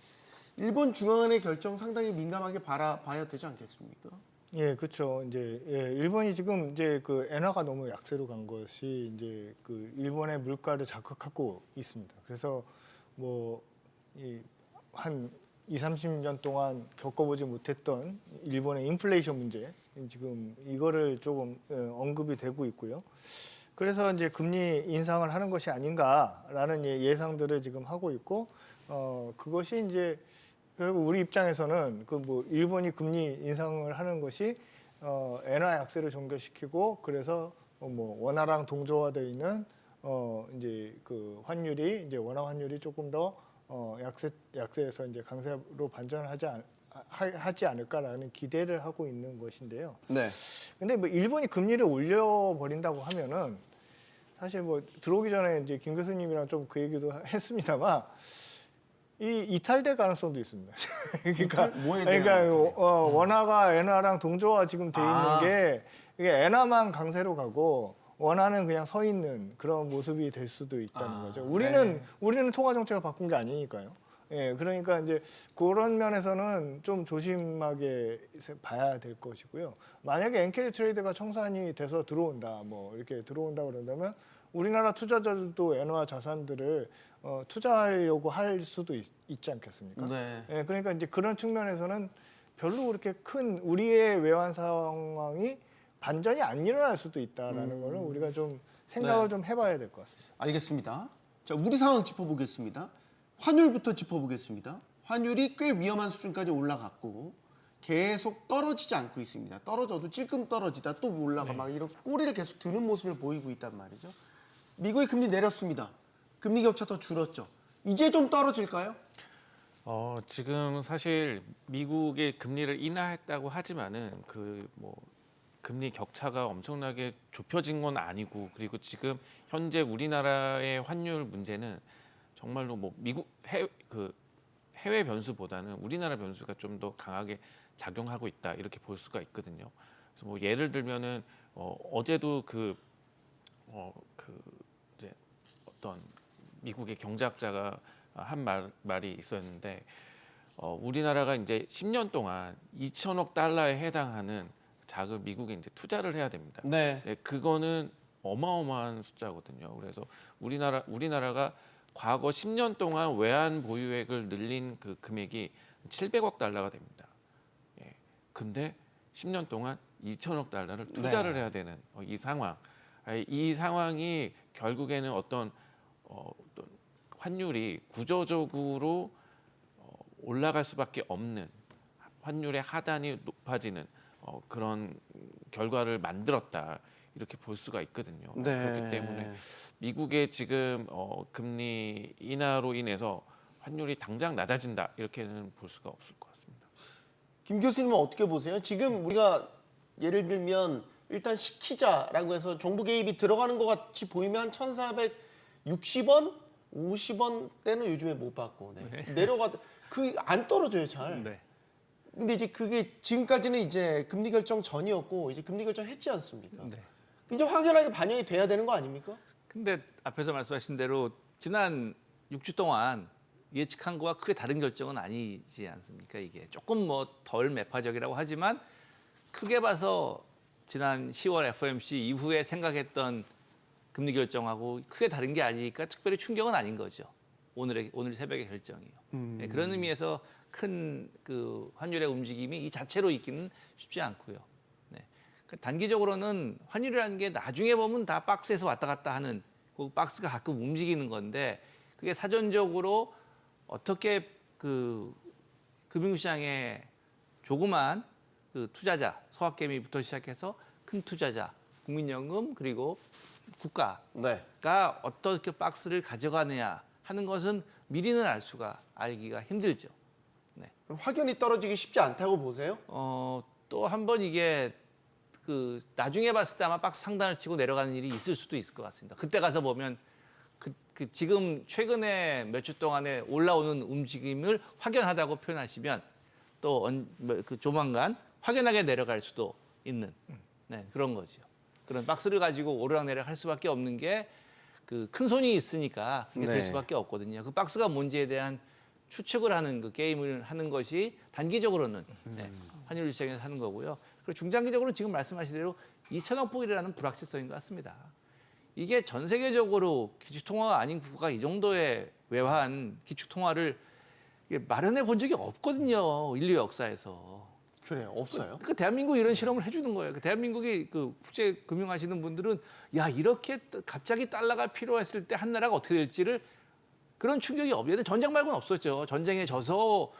일본 중앙은행 결정 상당히 민감하게 봐야 되지 않겠습니까? 예, 그렇죠. 이제 일본이 지금 이제 그 엔화가 너무 약세로 간 것이 이제 그 일본의 물가를 자극하고 있습니다. 그래서 뭐 한 20-30년 동안 겪어보지 못했던 일본의 인플레이션 문제 지금 이거를 조금 언급이 되고 있고요. 그래서 이제 금리 인상을 하는 것이 아닌가라는 예상들을 지금 하고 있고 그것이 이제 결국 우리 입장에서는 그 뭐 일본이 금리 인상을 하는 것이 엔화 약세를 전개시키고 그래서 뭐 원화랑 동조화되어 있는 이제 그 환율이 이제 원화 환율이 조금 더 약세에서 이제 강세로 하지 않을까라는 기대를 하고 있는 것인데요. 네. 근데 뭐 일본이 금리를 올려 버린다고 하면은 사실 뭐 들어오기 전에 이제 김 교수님이랑 좀 그 얘기도 했습니다만 이 이탈될 가능성도 있습니다. 그러니까 뭐에 대한 원화가 엔화랑 동조화 지금 돼 있는 아. 게 이게 엔화만 강세로 가고 원화는 그냥 서 있는 그런 모습이 될 수도 있다는 거죠. 우리는 통화 정책을 바꾼 게 아니니까요. 예, 그러니까 이제 그런 면에서는 좀 조심하게 봐야 될 것이고요. 만약에 엔캐리 트레이드가 청산이 돼서 들어온다, 뭐 이렇게 들어온다 그런다면 우리나라 투자자들도 엔화 자산들을 투자하려고 할 수도 있지 않겠습니까? 네. 예, 그러니까 이제 그런 측면에서는 별로 그렇게 큰 우리의 외환 상황이 반전이 안 일어날 수도 있다라는 거는 우리가 좀 생각을 네. 좀 해봐야 될 것 같습니다. 알겠습니다. 자, 우리 상황 짚어보겠습니다. 환율부터 짚어보겠습니다. 환율이 꽤 위험한 수준까지 올라갔고 계속 떨어지지 않고 있습니다. 떨어져도 찔끔 떨어지다 또 올라가 막 이런 꼬리를 계속 드는 모습을 보이고 있단 말이죠. 미국이 금리 내렸습니다. 금리 격차 더 줄었죠. 이제 좀 떨어질까요? 지금 사실 미국의 금리를 인하했다고 하지만은 그 뭐 금리 격차가 엄청나게 좁혀진 건 아니고 그리고 지금 현재 우리나라의 환율 문제는 정말로 뭐 미국 해외 변수보다는 우리나라 변수가 좀 더 강하게 작용하고 있다 이렇게 볼 수가 있거든요. 그래서 뭐 예를 들면은 어제도 이제 어떤 미국의 경제학자가 한 말이 있었는데 우리나라가 이제 10년 동안 2천억 달러에 해당하는 자금 미국에 이제 투자를 해야 됩니다. 네. 네, 그거는 어마어마한 숫자거든요. 그래서 우리나라가 과거 10년 동안 외환 보유액을 늘린 그 금액이 700억 달러가 됩니다. 예. 근데 10년 동안 2천억 달러를 투자를 해야 되는 이 상황. 이 상황이 결국에는 어떤 환율이 구조적으로 올라갈 수밖에 없는 환율의 하단이 높아지는 그런 결과를 만들었다 이렇게 볼 수가 있거든요. 네. 그렇기 때문에 미국의 지금 금리 인하로 인해서 환율이 당장 낮아진다 이렇게는 볼 수가 없을 것 같습니다. 김 교수님은 어떻게 보세요? 지금 우리가 예를 들면 일단 시키자라고 해서 정부 개입이 들어가는 것 같이 보이면 한 1,460원, 50원대는 요즘에 못 받고 내려가 그 안 떨어져요 잘. 네. 근데 이제 그게 지금까지는 이제 금리 결정 전이었고 이제 금리 결정 했지 않습니까? 네. 이제 확연하게 반영이 돼야 되는 거 아닙니까? 근데 앞에서 말씀하신 대로 지난 6주 동안 예측한 거와 크게 다른 결정은 아니지 않습니까? 이게 조금 뭐 덜 매파적이라고 하지만 크게 봐서 지난 10월 FOMC 이후에 생각했던 금리 결정하고 크게 다른 게 아니니까 특별히 충격은 아닌 거죠. 오늘 새벽의 결정이요. 네, 그런 의미에서 큰 그 환율의 움직임이 이 자체로 있기는 쉽지 않고요. 네. 단기적으로는 환율이라는 게 나중에 보면 다 박스에서 왔다 갔다 하는 그 박스가 가끔 움직이는 건데 그게 사전적으로 어떻게 그 금융시장에 조그만 그 투자자, 소확개미부터 시작해서 큰 투자자, 국민연금 그리고 국가가 네. 어떻게 박스를 가져가느냐 하는 것은 미리는 알기가 힘들죠. 그럼 확연히 떨어지기 쉽지 않다고 보세요? 또 한 번 이게 그 나중에 봤을 때 아마 박스 상단을 치고 내려가는 일이 있을 수도 있을 것 같습니다. 그때 가서 보면 그 지금 최근에 몇 주 동안에 올라오는 움직임을 확연하다고 표현하시면 또 그 조만간 확연하게 내려갈 수도 있는 그런 거죠. 그런 박스를 가지고 오르락내리락 할 수밖에 없는 게 그 큰 손이 있으니까 그게 될 네. 수밖에 없거든요. 그 박스가 뭔지에 대한 추측을 하는 그 게임을 하는 것이 단기적으로는 환율 시장에서 하는 거고요. 그리고 중장기적으로는 지금 말씀하신 대로 2천억 폭이라는 불확실성인 것 같습니다. 이게 전 세계적으로 기축통화가 아닌 국가가 이 정도의 외환 기축통화를 마련해 본 적이 없거든요. 인류 역사에서. 그래요. 없어요. 그 대한민국 이런 실험을 해주는 거예요. 그 대한민국이 그 국제 금융하시는 분들은 야 이렇게 갑자기 달러가 필요했을 때 한 나라가 어떻게 될지를 그런 충격이 없어요. 전쟁 말고는 없었죠. 전쟁에 져서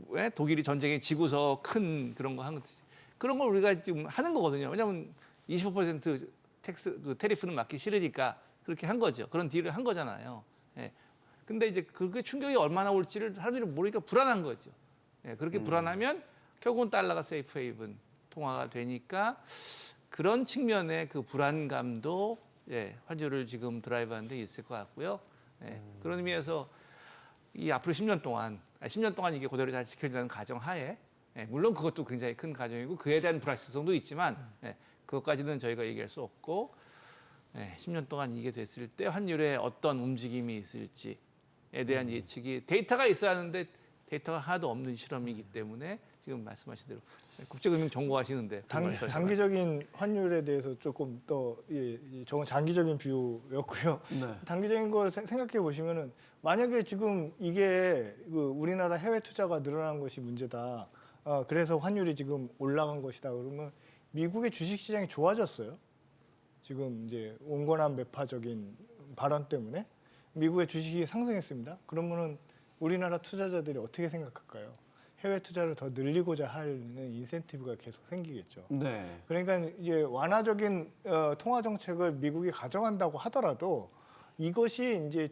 왜 독일이 전쟁에 지고서 큰 그런 거 한 그런 걸 우리가 지금 하는 거거든요. 왜냐하면 25% 텍스 그 테리프는 맞기 싫으니까 그렇게 한 거죠. 그런 딜을 한 거잖아요. 예. 근데 이제 그게 충격이 얼마나 올지를 사람들이 모르니까 불안한 거죠. 예. 그렇게 불안하면 결국은 달러가 세이프 헤이븐 통화가 되니까 그런 측면의 그 불안감도 환율을 지금 드라이브하는 데 있을 것 같고요. 그런 의미에서 이 앞으로 10년 동안 이게 그대로 잘 지켜진다는 가정하에 물론 그것도 굉장히 큰 가정이고 그에 대한 불확실성도 있지만 그것까지는 저희가 얘기할 수 없고 10년 동안 이게 됐을 때 환율에 어떤 움직임이 있을지에 대한 예측이 데이터가 있어야 하는데 데이터가 하나도 없는 실험이기 때문에 지금 말씀하신 대로 국제금융 전공하시는데 단기적인 환율에 대해서 조금 더 저건 장기적인 비유였고요. 네. 단기적인 거 생각해 보시면은 만약에 지금 이게 그 우리나라 해외 투자가 늘어난 것이 문제다. 그래서 환율이 지금 올라간 것이다. 그러면 미국의 주식 시장이 좋아졌어요. 지금 이제 온건한 매파적인 발언 때문에 미국의 주식이 상승했습니다. 그러면은 우리나라 투자자들이 어떻게 생각할까요? 해외 투자를 더 늘리고자 하는 인센티브가 계속 생기겠죠. 네. 그러니까 이제 완화적인 통화 정책을 미국이 가져간다고 하더라도 이것이 이제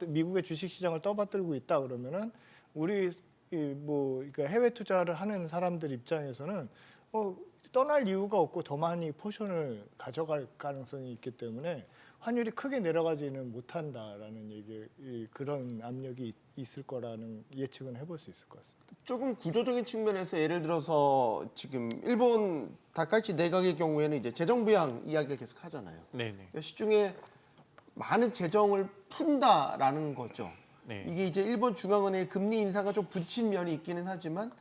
미국의 주식 시장을 떠받들고 있다 그러면은 우리 그러니까 해외 투자를 하는 사람들 입장에서는 떠날 이유가 없고 더 많이 포션을 가져갈 가능성이 있기 때문에 환율이 크게 내려가지는 못한다라는 그런 압력이 있을 거라는 예측은 해볼 수 있을 것 같습니다. 조금 구조적인 측면에서 예를 들어서 지금 일본 다카이치 내각의 경우에는 이제 재정 부양 이야기를 계속 하잖아요. 네네. 그러니까 시중에 많은 재정을 푼다라는 거죠. 네. 이게 이제 일본 중앙은행의 금리 인상과 좀 부딪힌 면이 있기는 하지만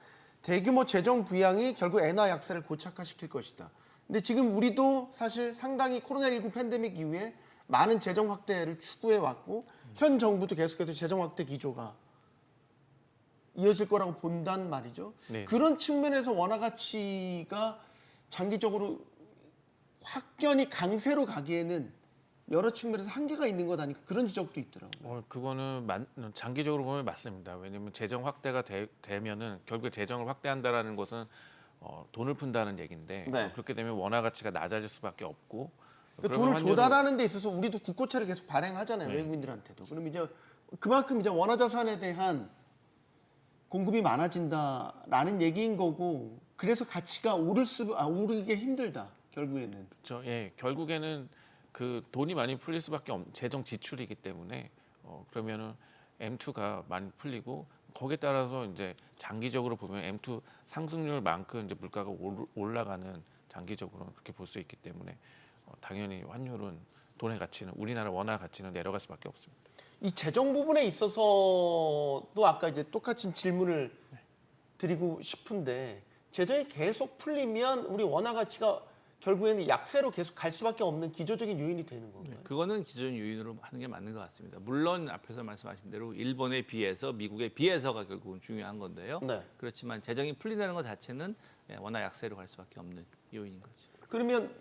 대규모 재정 부양이 결국 엔화 약세를 고착화시킬 것이다. 근데 지금 우리도 사실 상당히 코로나19 팬데믹 이후에 많은 재정 확대를 추구해 왔고 현 정부도 계속해서 재정 확대 기조가 이어질 거라고 본단 말이죠. 네. 그런 측면에서 원화 가치가 장기적으로 확연히 강세로 가기에는 여러 측면에서 한계가 있는 것 아니까 그런 지적도 있더라고요. 그거는 장기적으로 보면 맞습니다. 왜냐하면 재정 확대가 되면은 결국에 재정을 확대한다라는 것은 돈을 푼다는 얘기인데 네. 그렇게 되면 원화 가치가 낮아질 수밖에 없고 그러니까 그러면 돈을 조달하는 데 있어서 우리도 국고채를 계속 발행하잖아요. 네. 외국인들한테도. 그럼 이제 그만큼 이제 원화 자산에 대한 공급이 많아진다라는 얘기인 거고 그래서 가치가 오르기 힘들다. 결국에는. 그렇죠. 예, 결국에는 그 돈이 많이 풀릴 수밖에 없는 재정 지출이기 때문에 그러면은 M2가 많이 풀리고 거기에 따라서 이제 장기적으로 보면 M2 상승률만큼 이제 물가가 올라가는 장기적으로는 그렇게 볼 수 있기 때문에 당연히 환율은 돈의 가치는 우리나라 원화 가치는 내려갈 수밖에 없습니다. 이 재정 부분에 있어서도 아까 이제 똑같은 질문을 드리고 싶은데 재정이 계속 풀리면 우리 원화 가치가 결국에는 약세로 계속 갈 수밖에 없는 기조적인 요인이 되는 건가요? 그거는 기존 요인으로 하는 게 맞는 것 같습니다. 물론 앞에서 말씀하신 대로 일본에 비해서 미국에 비해서가 결국은 중요한 건데요. 네. 그렇지만 재정이 풀린다는 것 자체는 원화 약세로 갈 수밖에 없는 요인인 거죠. 그러면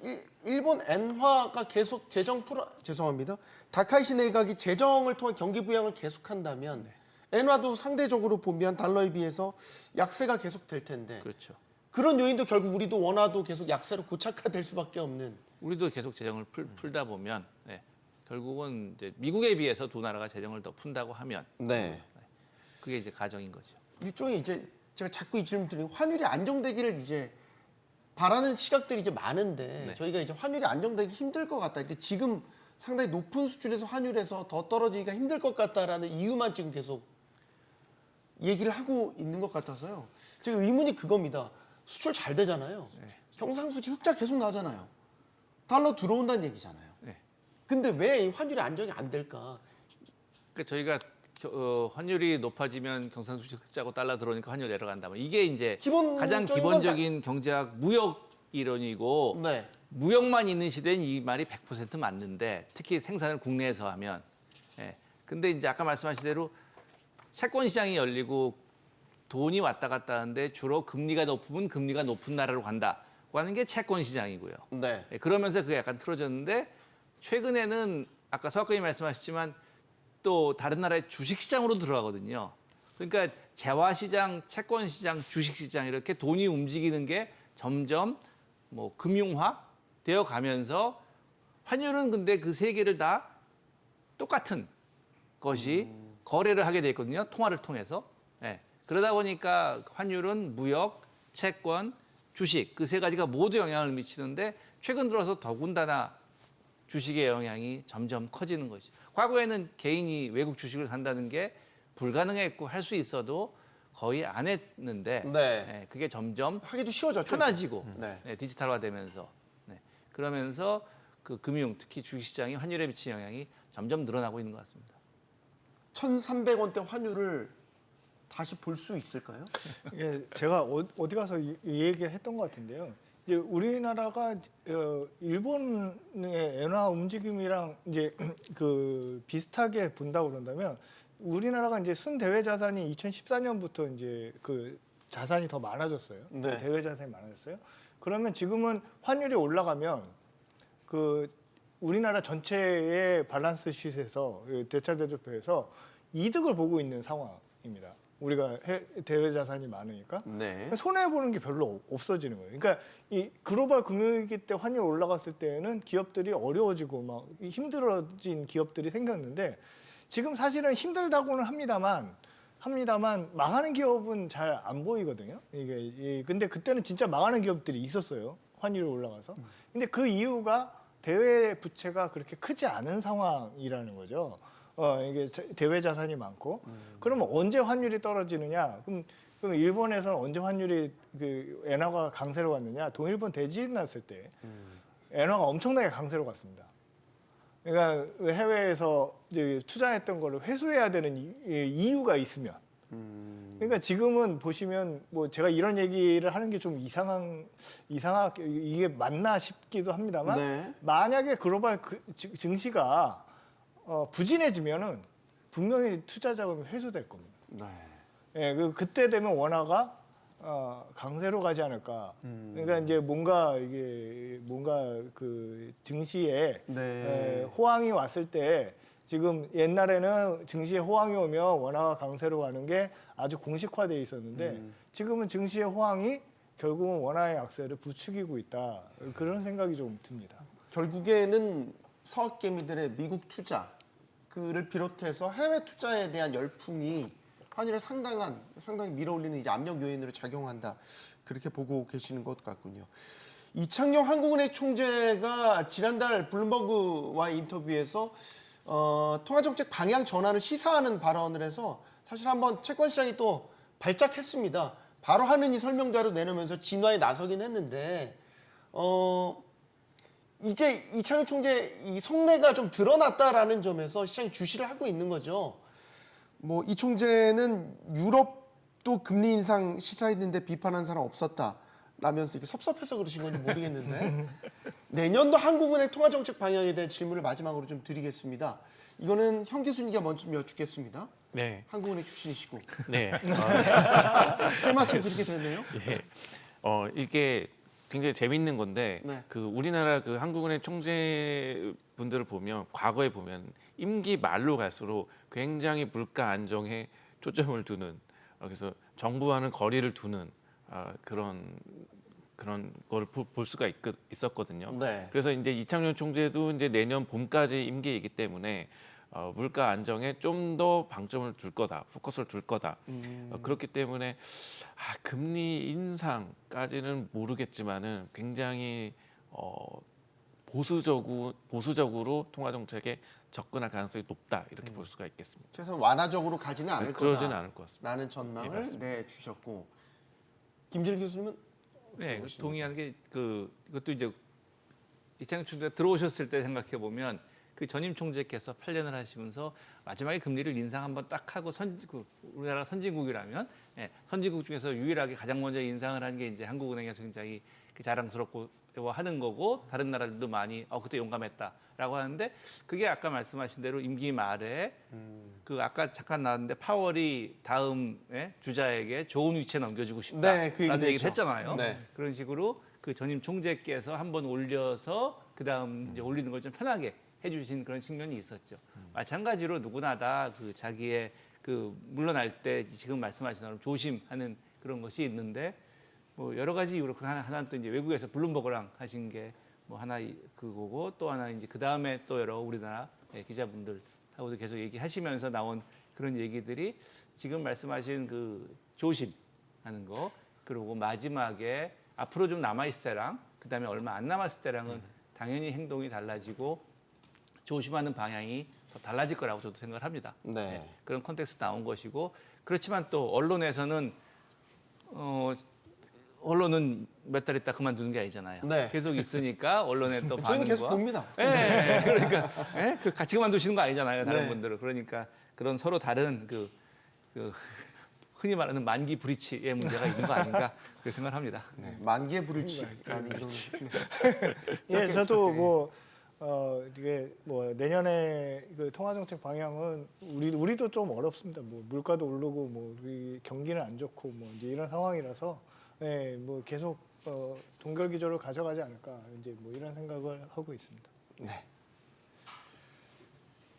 일본 엔화가 계속 죄송합니다. 다카이시 내각이 재정을 통한 경기 부양을 계속한다면 엔화도 상대적으로 보면 달러에 비해서 약세가 계속 될 텐데 그렇죠. 그런 요인도 결국 우리도 원화도 계속 약세로 고착화될 수밖에 없는. 우리도 계속 재정을 풀다 보면 결국은 이제 미국에 비해서 두 나라가 재정을 더 푼다고 하면 네. 그게 이제 가정인 거죠. 일종의 이제 제가 자꾸 이 질문 드리는 환율이 안정되기를 이제 바라는 시각들이 이제 많은데 네. 저희가 이제 환율이 안정되기 힘들 것 같다. 그러니까 지금 상당히 높은 수준에서 환율에서 더 떨어지기가 힘들 것 같다라는 이유만 지금 계속 얘기를 하고 있는 것 같아서요. 제가 의문이 그겁니다. 수출 잘 되잖아요. 경상수지 흑자 계속 나잖아요. 달러 들어온다는 얘기잖아요. 네. 근데 왜 이 환율이 안정이 안 될까? 그러니까 저희가 환율이 높아지면 경상수지 흑자고 달러 들어오니까 환율 내려간다면 이게 이제 가장 기본적인 기본적인 경제학 무역 이론이고 네. 무역만 있는 시대엔 이 말이 100% 맞는데 특히 생산을 국내에서 하면 근데 이제 아까 말씀하신 대로 채권 시장이 열리고 돈이 왔다 갔다 하는데 주로 금리가 높으면 금리가 높은 나라로 간다고 하는 게 채권 시장이고요. 네. 그러면서 그게 약간 틀어졌는데 최근에는 아까 서학관님 말씀하셨지만 또 다른 나라의 주식 시장으로 들어가거든요. 그러니까 재화 시장, 채권 시장, 주식 시장 이렇게 돈이 움직이는 게 점점 뭐 금융화 되어 가면서 환율은 근데 그 세 개를 다 똑같은 것이 거래를 하게 돼 있거든요. 통화를 통해서. 그러다 보니까 환율은 무역, 채권, 주식 그 세 가지가 모두 영향을 미치는데 최근 들어서 더군다나 주식의 영향이 점점 커지는 것이. 과거에는 개인이 외국 주식을 산다는 게 불가능했고 할 수 있어도 거의 안 했는데 네. 그게 점점 하기도 쉬워졌죠. 편해지고 네. 디지털화되면서 그러면서 그 금융 특히 주식시장이 환율에 미치는 영향이 점점 늘어나고 있는 것 같습니다. 1,300원대 환율을 다시 볼 수 있을까요? 예, 제가 어디 가서 이 얘기를 했던 것 같은데요. 이제 우리나라가 일본의 엔화 움직임이랑 이제 그 비슷하게 본다고 그런다면 우리나라가 이제 순대외 자산이 2014년부터 이제 그 자산이 더 많아졌어요. 네. 대외 자산이 많아졌어요. 그러면 지금은 환율이 올라가면 그 우리나라 전체의 밸런스 시트에서 대차대조표에서 이득을 보고 있는 상황입니다. 우리가 대외 자산이 많으니까 네. 손해 보는 게 별로 없어지는 거예요. 그러니까 이 글로벌 금융위기 때 환율 올라갔을 때는 기업들이 어려워지고 막 힘들어진 기업들이 생겼는데 지금 사실은 힘들다고는 합니다만 망하는 기업은 잘 안 보이거든요. 이게 근데 그때는 진짜 망하는 기업들이 있었어요. 환율이 올라가서. 근데 그 이유가 대외 부채가 그렇게 크지 않은 상황이라는 거죠. 이게 대외 자산이 많고. 그러면 언제 환율이 떨어지느냐? 그럼 일본에서는 언제 환율이 그 엔화가 강세로 갔느냐? 동일본 대지진 났을 때 엔화가 엄청나게 강세로 갔습니다. 그러니까 해외에서 이제 투자했던 거를 회수해야 되는 이유가 있으면. 그러니까 지금은 보시면 뭐 제가 이런 얘기를 하는 게 좀 이상하게 이게 맞나 싶기도 합니다만 네. 만약에 글로벌 증시가 부진해지면은 분명히 투자 자금이 회수될 겁니다. 네. 예, 그때 되면 원화가 강세로 가지 않을까. 그러니까 이제 뭔가 그 증시에 네. 호황이 왔을 때 지금 옛날에는 증시에 호황이 오면 원화가 강세로 가는 게 아주 공식화돼 있었는데 지금은 증시의 호황이 결국은 원화의 약세를 부추기고 있다. 그런 생각이 좀 듭니다. 결국에는 서학개미들의 미국 투자를 비롯해서 해외 투자에 대한 열풍이 환율에 상당히 밀어올리는 이제 압력 요인으로 작용한다. 그렇게 보고 계시는 것 같군요. 이창용 한국은행 총재가 지난달 블룸버그와의 인터뷰에서 통화정책 방향 전환을 시사하는 발언을 해서 사실 한번 채권 시장이 또 발작했습니다. 바로 하느니 설명자료 내놓으면서 진화에 나서긴 했는데 이제 이창용 총재 이 속내가 좀 드러났다라는 점에서 시장이 주시를 하고 있는 거죠. 뭐 이 총재는 유럽도 금리 인상 시사했는데 비판한 사람 없었다라면서 이게 섭섭해서 그러신 건지 모르겠는데 내년도 한국은행 통화정책 방향에 대한 질문을 마지막으로 좀 드리겠습니다. 이거는 현 교수님께 먼저 좀 여쭙겠습니다. 네. 한국은행 출신이시고 네. 때마침 그렇게 되네요. 예. 이게 굉장히 재밌는 건데 네. 그 우리나라 그 한국은행 총재 분들을 보면 과거에 보면 임기 말로 갈수록 굉장히 물가 안정에 초점을 두는 그래서 정부와는 거리를 두는 그런 걸 볼 수가 있었거든요. 네. 그래서 이제 이창용 총재도 이제 내년 봄까지 임기이기 때문에 물가 안정에 좀 더 방점을 둘 거다, 포커스를 둘 거다. 그렇기 때문에 금리 인상까지는 모르겠지만은 굉장히 보수적으로 통화 정책에 접근할 가능성이 높다 이렇게 볼 수가 있겠습니다. 최소한 완화적으로 가지는 않을 그러지는 않을 것 같습니다. 라는 전망을 내주셨고 김진일 교수님은 네, 동의하는 게 그것도 이제 이창용 총재가 들어오셨을 때 생각해 보면 그 전임 총재께서 8년을 하시면서 마지막에 금리를 인상 한번 딱 하고 우리나라 선진국이라면 선진국 중에서 유일하게 가장 먼저 인상을 한 게 이제 한국은행에서 굉장히 자랑스럽고 하는 거고 다른 나라들도 많이 그때 용감했다라고 하는데 그게 아까 말씀하신 대로 임기 말에 아까 잠깐 나왔는데 파월이 다음 주자에게 좋은 위치에 넘겨주고 네, 그 싶다라는 얘기도 얘기를 했죠. 했잖아요. 네. 그런 식으로 그 전임 총재께서 한번 올려서 그 다음 이제 올리는 걸 좀 편하게 해주신 그런 측면이 있었죠. 마찬가지로 누구나 다 자기의 물러날 때 지금 말씀하신 대로 조심하는 그런 것이 있는데 뭐 여러 가지 이유로 하나는 또 이제 외국에서 블룸버그랑 하신 게 뭐 하나 그거고 또 하나 이제 그 다음에 또 여러 우리나라 기자분들하고도 계속 얘기하시면서 나온 그런 얘기들이 지금 말씀하신 조심하는 거 그리고 마지막에 앞으로 좀 남아있을 때랑 그 다음에 얼마 안 남았을 때랑은 당연히 행동이 달라지고 조심하는 방향이 더 달라질 거라고 저도 생각을 합니다. 네. 그런 컨텍스트 나온 것이고 그렇지만 또 언론에서는 언론은 몇 달 있다 그만두는 게 아니잖아요. 네. 계속 있으니까 언론에 또 저희는 계속 반응과 봅니다. 그러니까 같이 그만두시는 거 아니잖아요. 다른 네. 분들은 그러니까 그런 서로 다른 흔히 말하는 만기 불이치의 문제가 있는 거 아닌가 그렇게 생각합니다. 네. 만개 불일치라는 이런. 예, 저도 이게 내년에 통화 정책 방향은 우리도 좀 어렵습니다. 물가도 오르고 우리 경기는 안 좋고 이제 이런 상황이라서 계속 동결 기조를 가져가지 않을까 이제 이런 생각을 하고 있습니다. 네.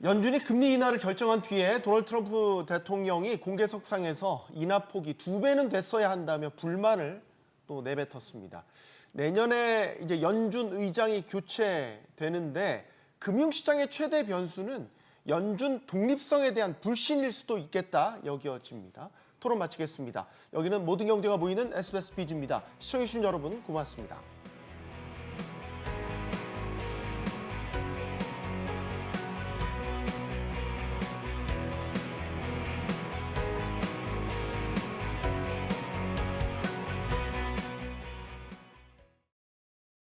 연준이 금리 인하를 결정한 뒤에 도널드 트럼프 대통령이 공개석상에서 인하 폭이 2배는 됐어야 한다며 불만을 또 내뱉었습니다. 내년에 이제 연준 의장이 교체되는데 금융시장의 최대 변수는 연준 독립성에 대한 불신일 수도 있겠다 여겨집니다. 토론 마치겠습니다. 여기는 모든 경제가 모이는 SBS 비즈입니다. 시청해주신 여러분 고맙습니다.